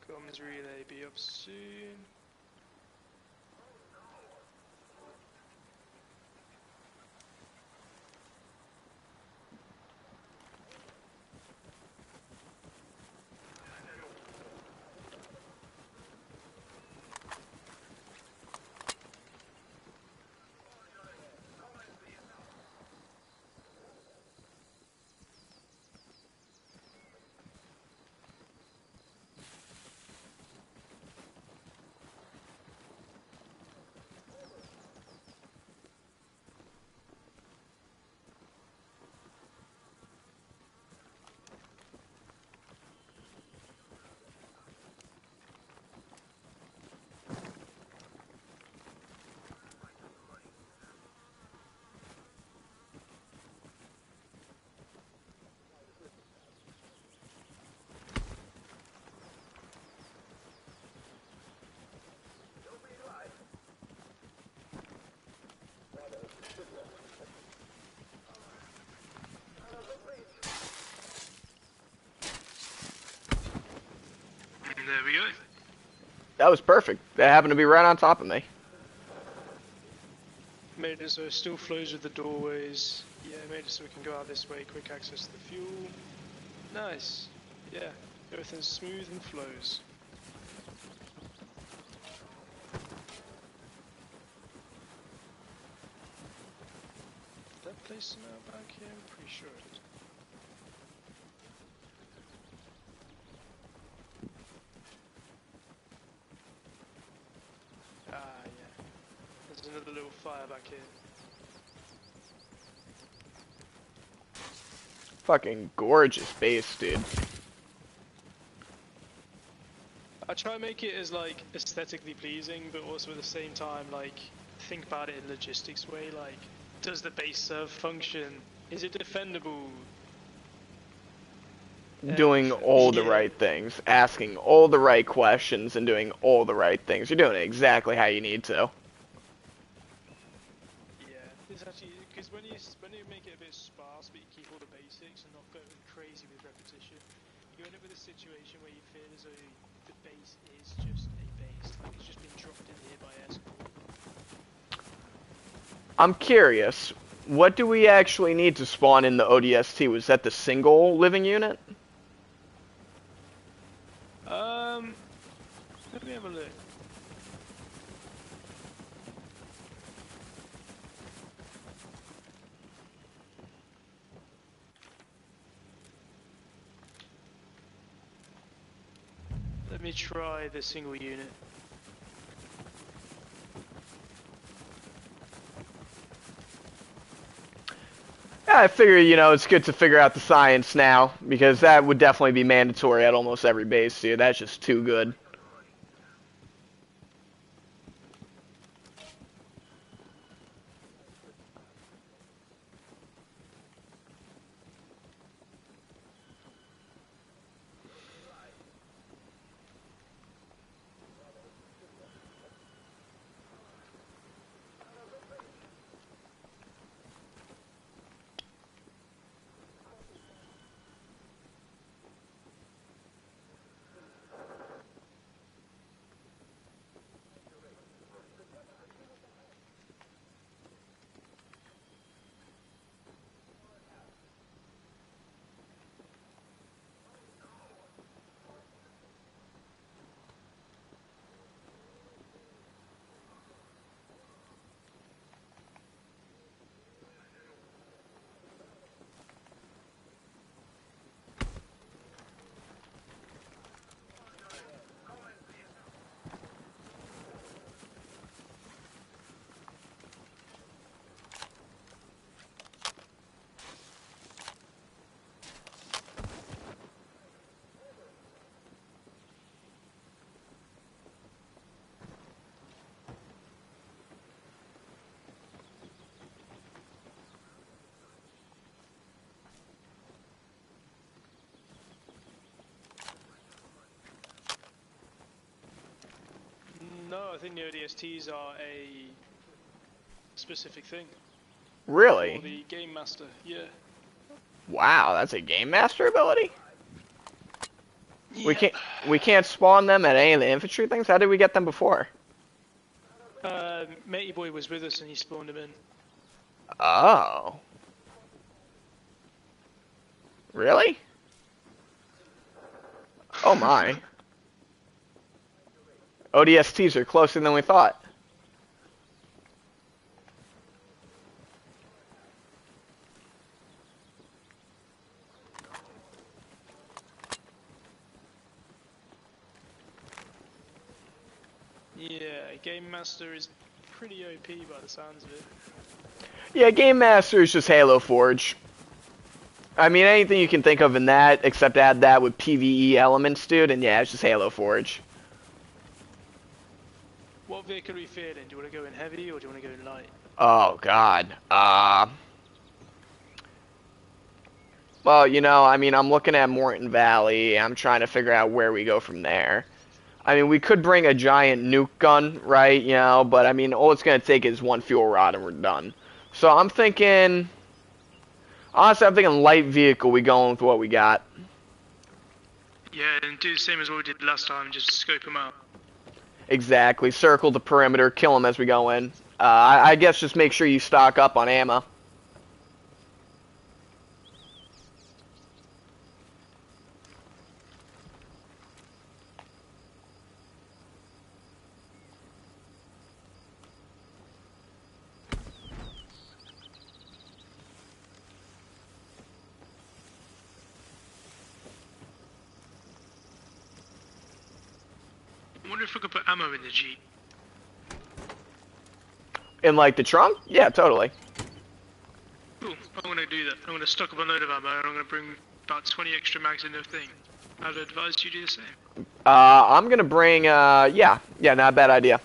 Comms relay be up soon. There we go. That was perfect. That happened to be right on top of me. Made it so it still flows with the doorways. Yeah, made it so we can go out this way, quick access to the fuel. Nice. Yeah, everything's smooth and flows. Did that place some out back here? I'm pretty sure it did. Ah, yeah. There's another little fire back here. Fucking gorgeous base, dude. I try and make it as like aesthetically pleasing, but also at the same time like think about it in a logistics way. Like, Does the base serve function? Is it defendable? Doing all the Yeah. right things, asking all the right questions, and doing all the right things. You're doing it exactly how you need to. Yeah, it's actually because when you make it a bit sparse, but you keep all the basics and not going crazy with repetition, you end up with a situation where you feel as though the base is just a base, like it's just been dropped in here by air support. I'm curious, what do we actually need to spawn in the ODST? Was that the single living unit? Let me have a look. Let me try the single unit. Yeah, I figure, you know, it's good to figure out the science now, because that would definitely be mandatory at almost every base, dude. That's just too good. No, I think the ODSTs are a specific thing. For Really? the Game Master, yeah. Wow, that's a Game Master ability? Yeah. We can't spawn them at any of the infantry things? How did we get them before? Matey Boy was with us and he spawned him in. Oh. Really? Oh my. ODSTs are closer than we thought. Yeah, Game Master is pretty OP by the sounds of it. Yeah, Game Master is just Halo Forge. I mean, anything you can think of in that, except add that with PvE elements, dude, and yeah, it's just Halo Forge. What vehicle are we feeling? Do you want to go in heavy or do you want to go in light? Oh, God. Well, you know, I mean, I'm looking at Morton Valley. I'm trying to figure out where we go from there. I mean, we could bring a giant nuke gun, right, you know, but, I mean, all it's going to take is one fuel rod and we're done. So I'm thinking... Honestly, I'm thinking light vehicle, we going with what we got. Yeah, and do the same as what we did last time, just scope them out. Exactly. Circle the perimeter, kill them as we go in. I guess just make sure you stock up on ammo. I wonder if we could put ammo in the Jeep. In, like, the trunk? Yeah, totally. Cool, I'm going to do that. I'm going to stock up a load of ammo and I'm going to bring about 20 extra mags in the thing. I'd advise you do the same. I'm gonna bring, yeah, not a bad idea.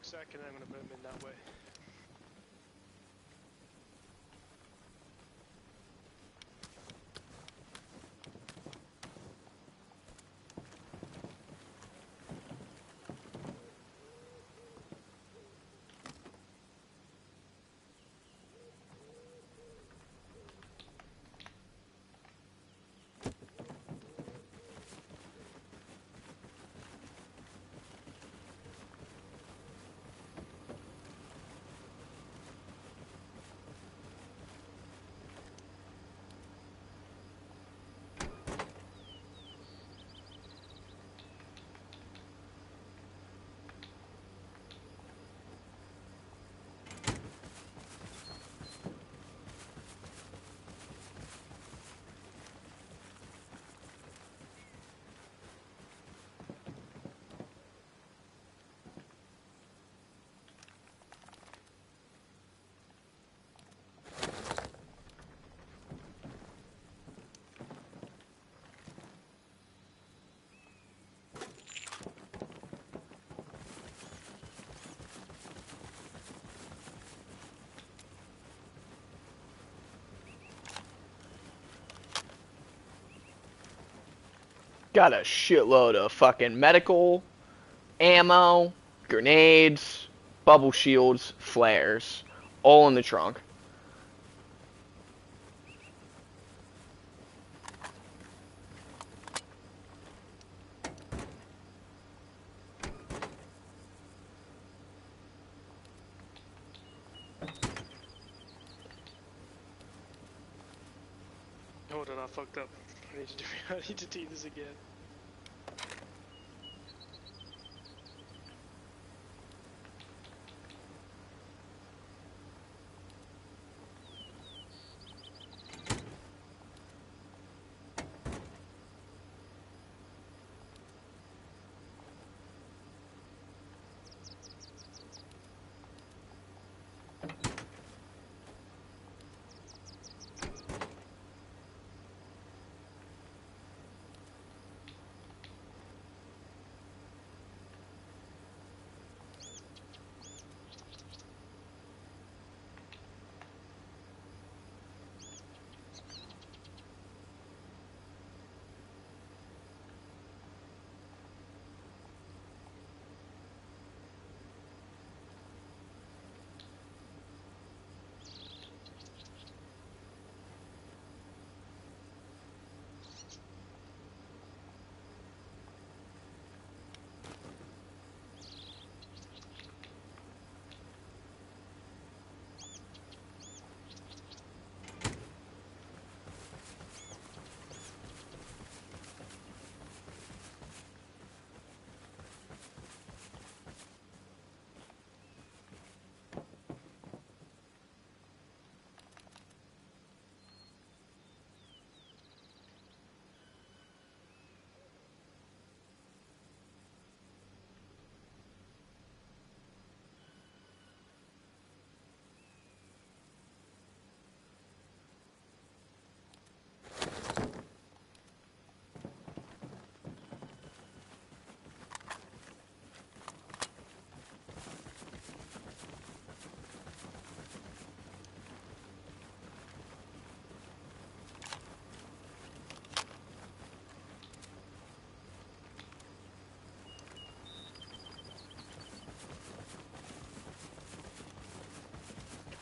rucksack and I'm gonna put them in that way. Got a shitload of fucking medical, ammo, grenades, bubble shields, flares, all in the trunk. Hold on, I fucked up. I need to do this again.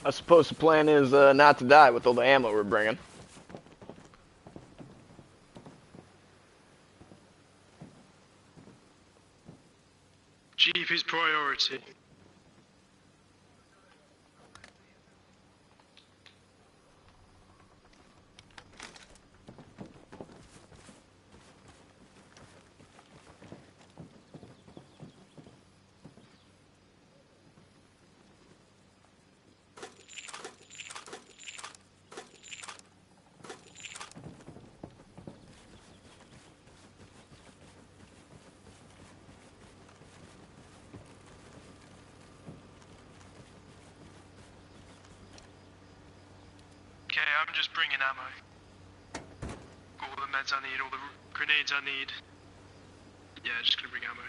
I suppose the plan is not to die with all the ammo we're bringing. Chief is priority. Okay, I'm just bringing ammo. All the meds I need, all the grenades I need. Yeah, just gonna bring ammo.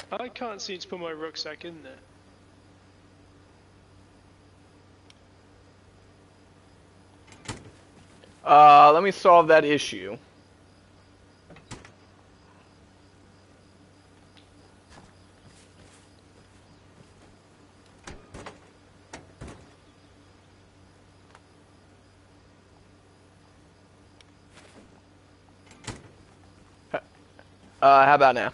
I can't seem to put my rucksack in there. Let me solve that issue. How about now?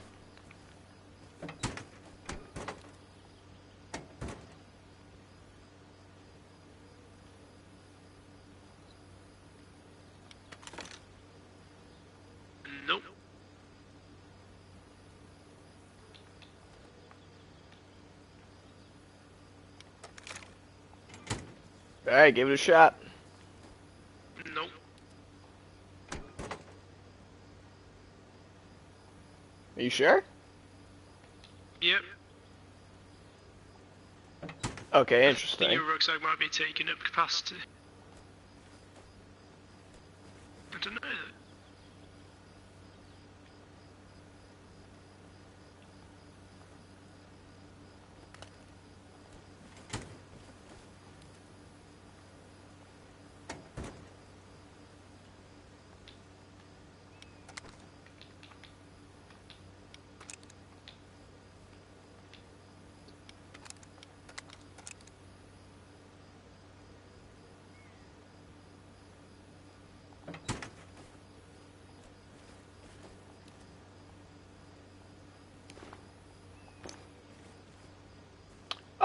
Nope. Alright, give it a shot. Nope. Are you sure? Yep. Okay, I think interesting. your rucksack might be taking up capacity. I don't know.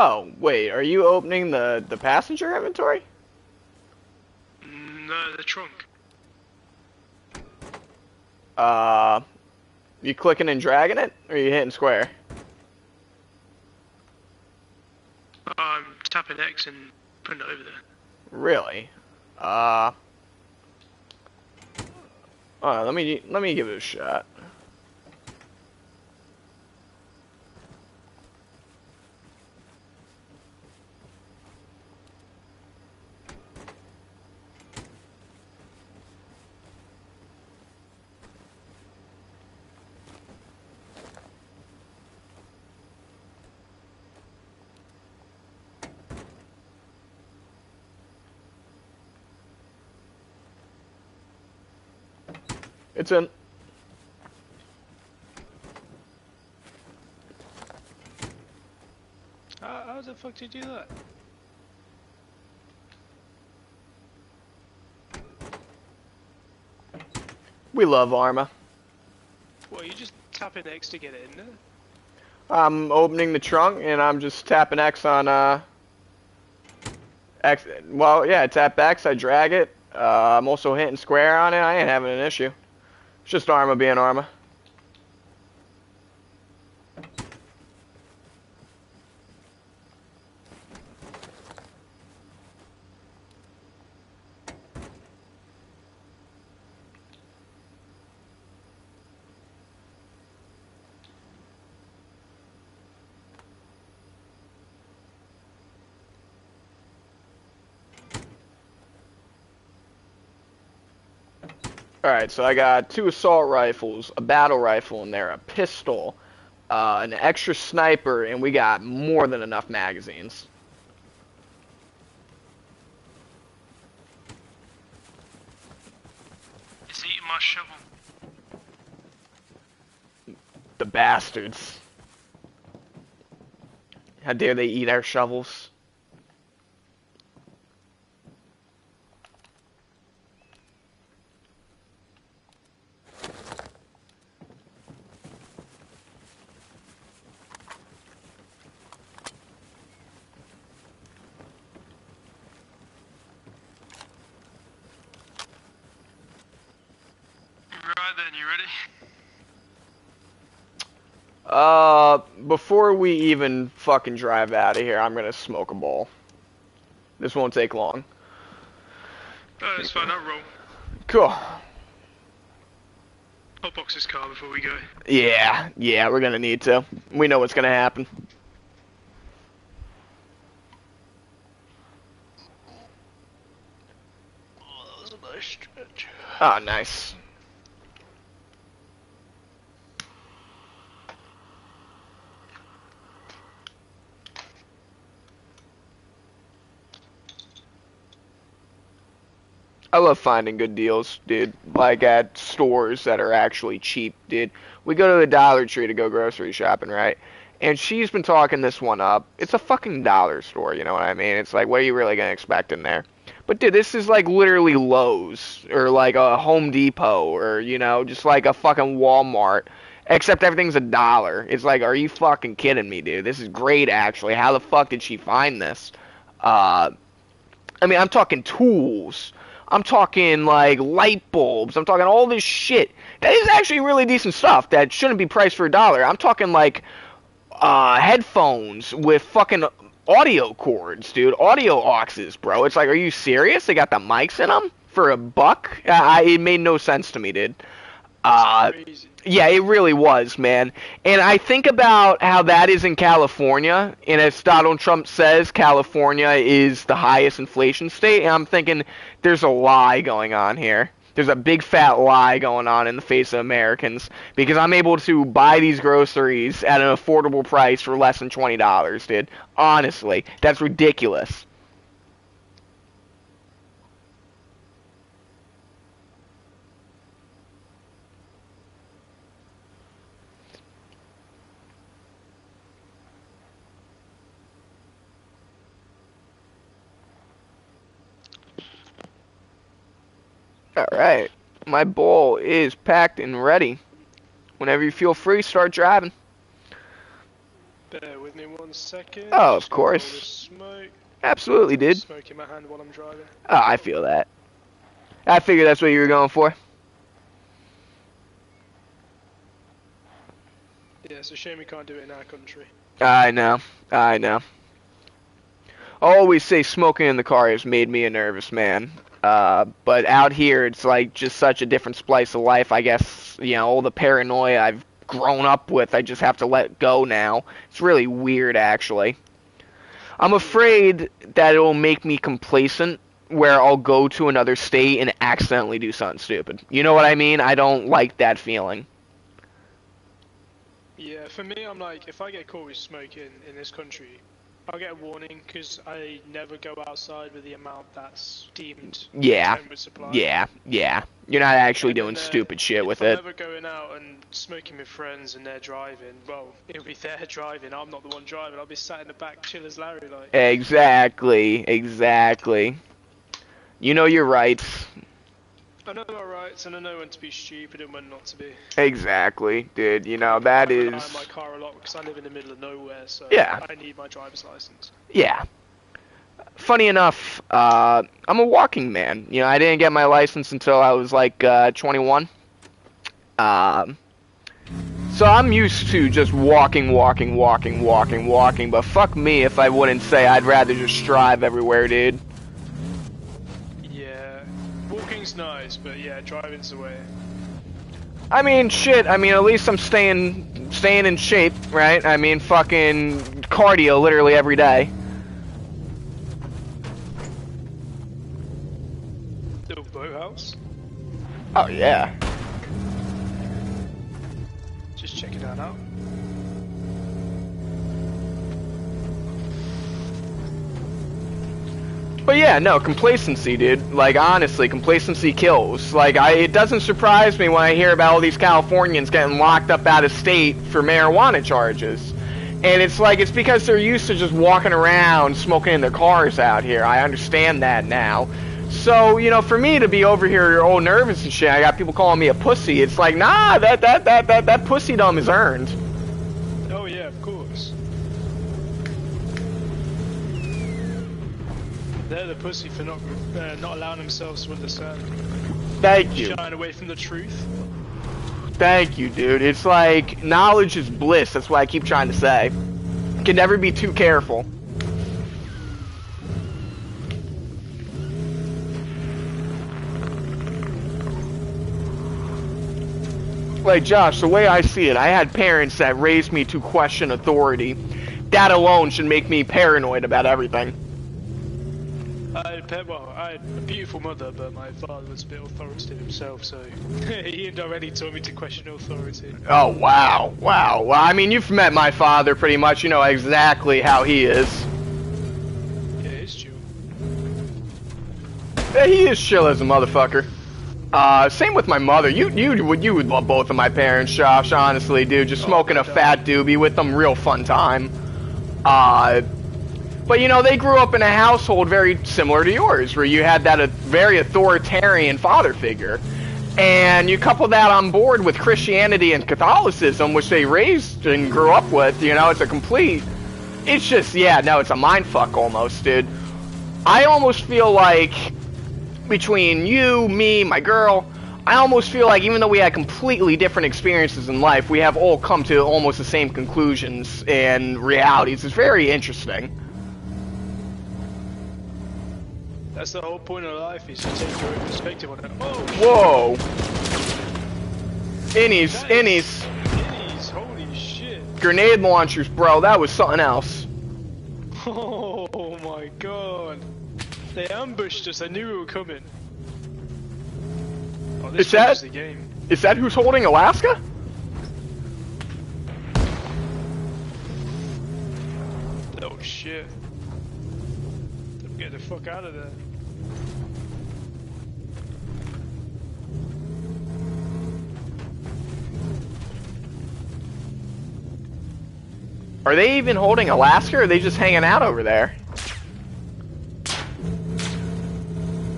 Oh, wait, are you opening the passenger inventory? No, the trunk. You clicking and dragging it, or you hitting square? I'm tapping X and putting it over there. Really? Alright, let me give it a shot. It's in. How the fuck did you do that? We love Arma. Well, you just tapping X to get it in there? I'm opening the trunk and I'm just tapping X on X. Well, yeah, I tap X, I drag it. I'm also hitting square on it. I ain't having an issue. It's just Arma being Arma. Alright, so I got 2 assault rifles, a battle rifle in there, a pistol, an extra sniper, and we got more than enough magazines. It's eating my shovel. The bastards. How dare they eat our shovels? Right then, you ready? Before we even fucking drive out of here, I'm gonna smoke a bowl. This won't take long. Oh, it's fine, I'll roll. Cool. I'll box this car before we go. Yeah, we're gonna need to. We know what's gonna happen. Oh, that was a nice stretch. Oh, nice. I love finding good deals, dude. Like at stores that are actually cheap, dude. We go to the Dollar Tree to go grocery shopping, right? And she's been talking this one up. It's a fucking dollar store, you know what I mean? It's like, what are you really gonna expect in there? But dude, this is like literally Lowe's or like a Home Depot or, you know, just like a fucking Walmart. Except everything's $1. It's like, are you fucking kidding me, dude? This is great, actually. How the fuck did she find this? I mean, I'm talking tools. I'm talking, like, light bulbs. I'm talking all this shit. That is actually really decent stuff that shouldn't be priced for $1. I'm talking, like, headphones with fucking audio cords, dude. Audio auxes, bro. It's like, are you serious? They got the mics in them for $1? It made no sense to me, dude. Yeah, it really was, man. And I think about how that is in California, and as Donald Trump says, California is the highest inflation state, and I'm thinking there's a lie going on here. There's a big fat lie going on in the face of Americans, because I'm able to buy these groceries at an affordable price for less than $20, dude. Honestly, that's ridiculous. Alright, my bowl is packed and ready. Whenever you feel free, start driving. Bear with me 1 second. Oh, of course. Smoke. Absolutely, dude. Smoke in my hand while I'm driving. Oh, I feel that. I figured that's what you were going for. Yeah, it's a shame we can't do it in our country. I know. I know. I always say smoking in the car has made me a nervous man. But out here, it's like just such a different splice of life. I guess, you know, all the paranoia I've grown up with, I just have to let go now. It's really weird, actually. I'm afraid that it'll make me complacent, where I'll go to another state and accidentally do something stupid. You know what I mean? I don't like that feeling. Yeah, for me, I'm like, if I get caught with smoking in this country, I'll get a warning, because I never go outside with the amount that's deemed supply. Yeah. You're not actually doing stupid shit with it. If I'm ever going out and smoking with friends and they're driving, well, it'll be their driving, I'm not the one driving, I'll be sat in the back chill as Larry, like. Exactly. You know your rights. I know my rights, and I know when to be stupid and when not to be. Exactly, dude. You know, that is... I rely on my car a lot because I live in the middle of nowhere, so yeah. I need my driver's license. Yeah. Funny enough, I'm a walking man. You know, I didn't get my license until I was like 21. So I'm used to just walking, but fuck me if I wouldn't say I'd rather just drive everywhere, dude. Walking's nice, but yeah, driving's the way. I mean, shit, at least I'm staying in shape, right? I mean, fucking cardio literally every day. Little boathouse? Oh, yeah. Just checking that out. But yeah, no, complacency, dude. Like, honestly, complacency kills. Like, it doesn't surprise me when I hear about all these Californians getting locked up out of state for marijuana charges. And it's like, it's because they're used to just walking around smoking in their cars out here. I understand that now. So, you know, for me to be over here all nervous and shit, I got people calling me a pussy. It's like, nah, that pussydom is earned. Oh yeah, of course. They're the pussy for not allowing themselves to understand. Thank you. Shying away from the truth. Thank you, dude. It's like, knowledge is bliss. That's what I keep trying to say. Can never be too careful. Like, Josh, the way I see it, I had parents that raised me to question authority. That alone should make me paranoid about everything. I had a beautiful mother, but my father was a bit authoritative himself, so he indirectly taught me to question authority. Oh, wow. Well, I mean, you've met my father pretty much. You know exactly how he is. Yeah, it's true. He is chill as a motherfucker. Same with my mother. You would love both of my parents, Josh. Honestly, dude, just smoking a fat doobie with them, real fun time. But you know, they grew up in a household very similar to yours, where you had that very authoritarian father figure, and you couple that on board with Christianity and Catholicism, which they raised and grew up with. You know, it's a complete. It's just, yeah, no, it's a mind fuck almost, dude. I almost feel like, between you, me, my girl, I almost feel like even though we had completely different experiences in life, we have all come to almost the same conclusions and realities. It's very interesting. That's the whole point of life, is to take your own perspective on it. Whoa! Oh, Innies, Innies, holy shit. Grenade launchers, bro, that was something else. Oh my god. They ambushed us, I knew we were coming. Oh, this is the game. Is that who's holding Alaska? Oh shit. Get the fuck out of there. Are they even holding Alaska, or are they just hanging out over there?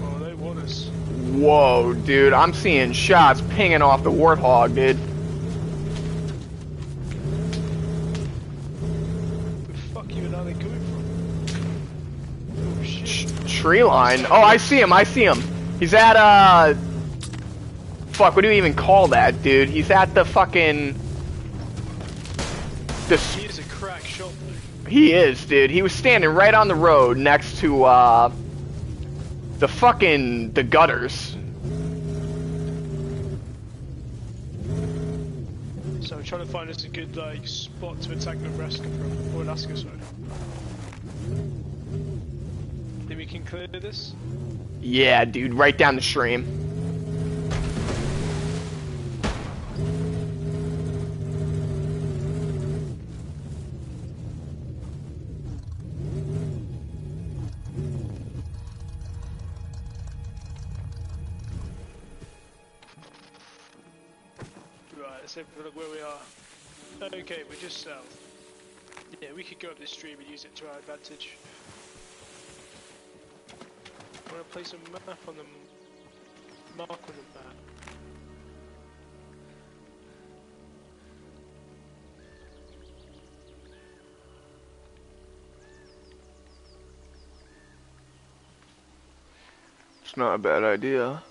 Oh, they want us. Whoa, dude, I'm seeing shots pinging off the Warthog, dude. Where the fuck even are they coming from? Oh shit. Tree line. Oh, I see him. He's at, fuck, what do you even call that, dude? He's at the fucking... He is a crack shot, though. He is, dude. He was standing right on the road next to, the gutters. So I'm trying to find us a good, like, spot to attack Nebraska from, or Alaska, sorry. Think we can clear this? Yeah, dude, right down the stream. Right, let's have a look where we are. Okay, we're just south. Yeah, we could go up this stream and use it to our advantage. I'm gonna place a map on the mark on the map. It's not a bad idea.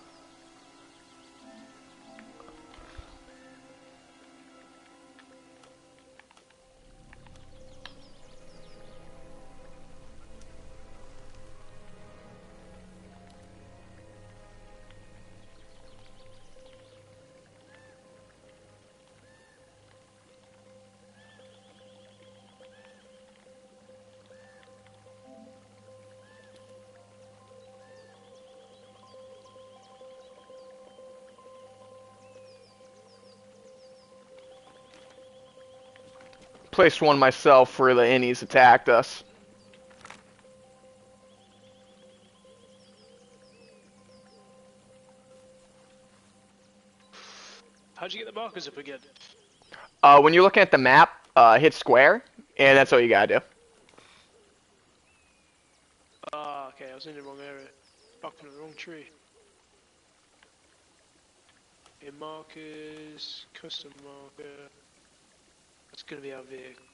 Placed one myself where the innies attacked us. How'd you get the markers up again? When you're looking at the map, hit square, and that's all you gotta do. Ah, okay, I was in the wrong area. Barking on the wrong tree. Okay, markers, custom marker. That's gonna be our vehicle.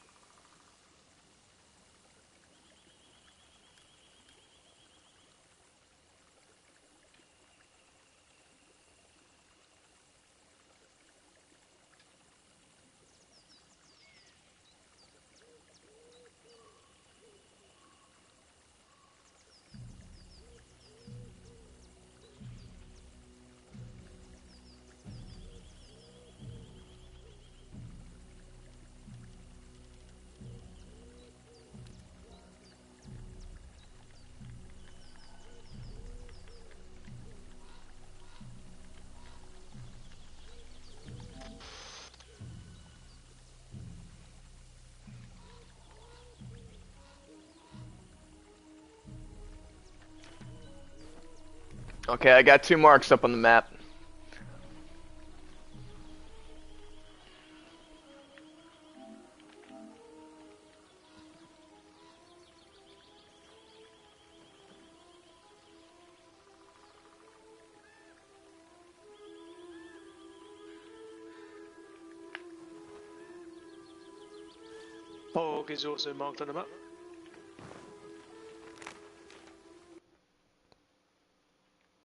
Okay, I got 2 marks up on the map. Fog is also marked on the map.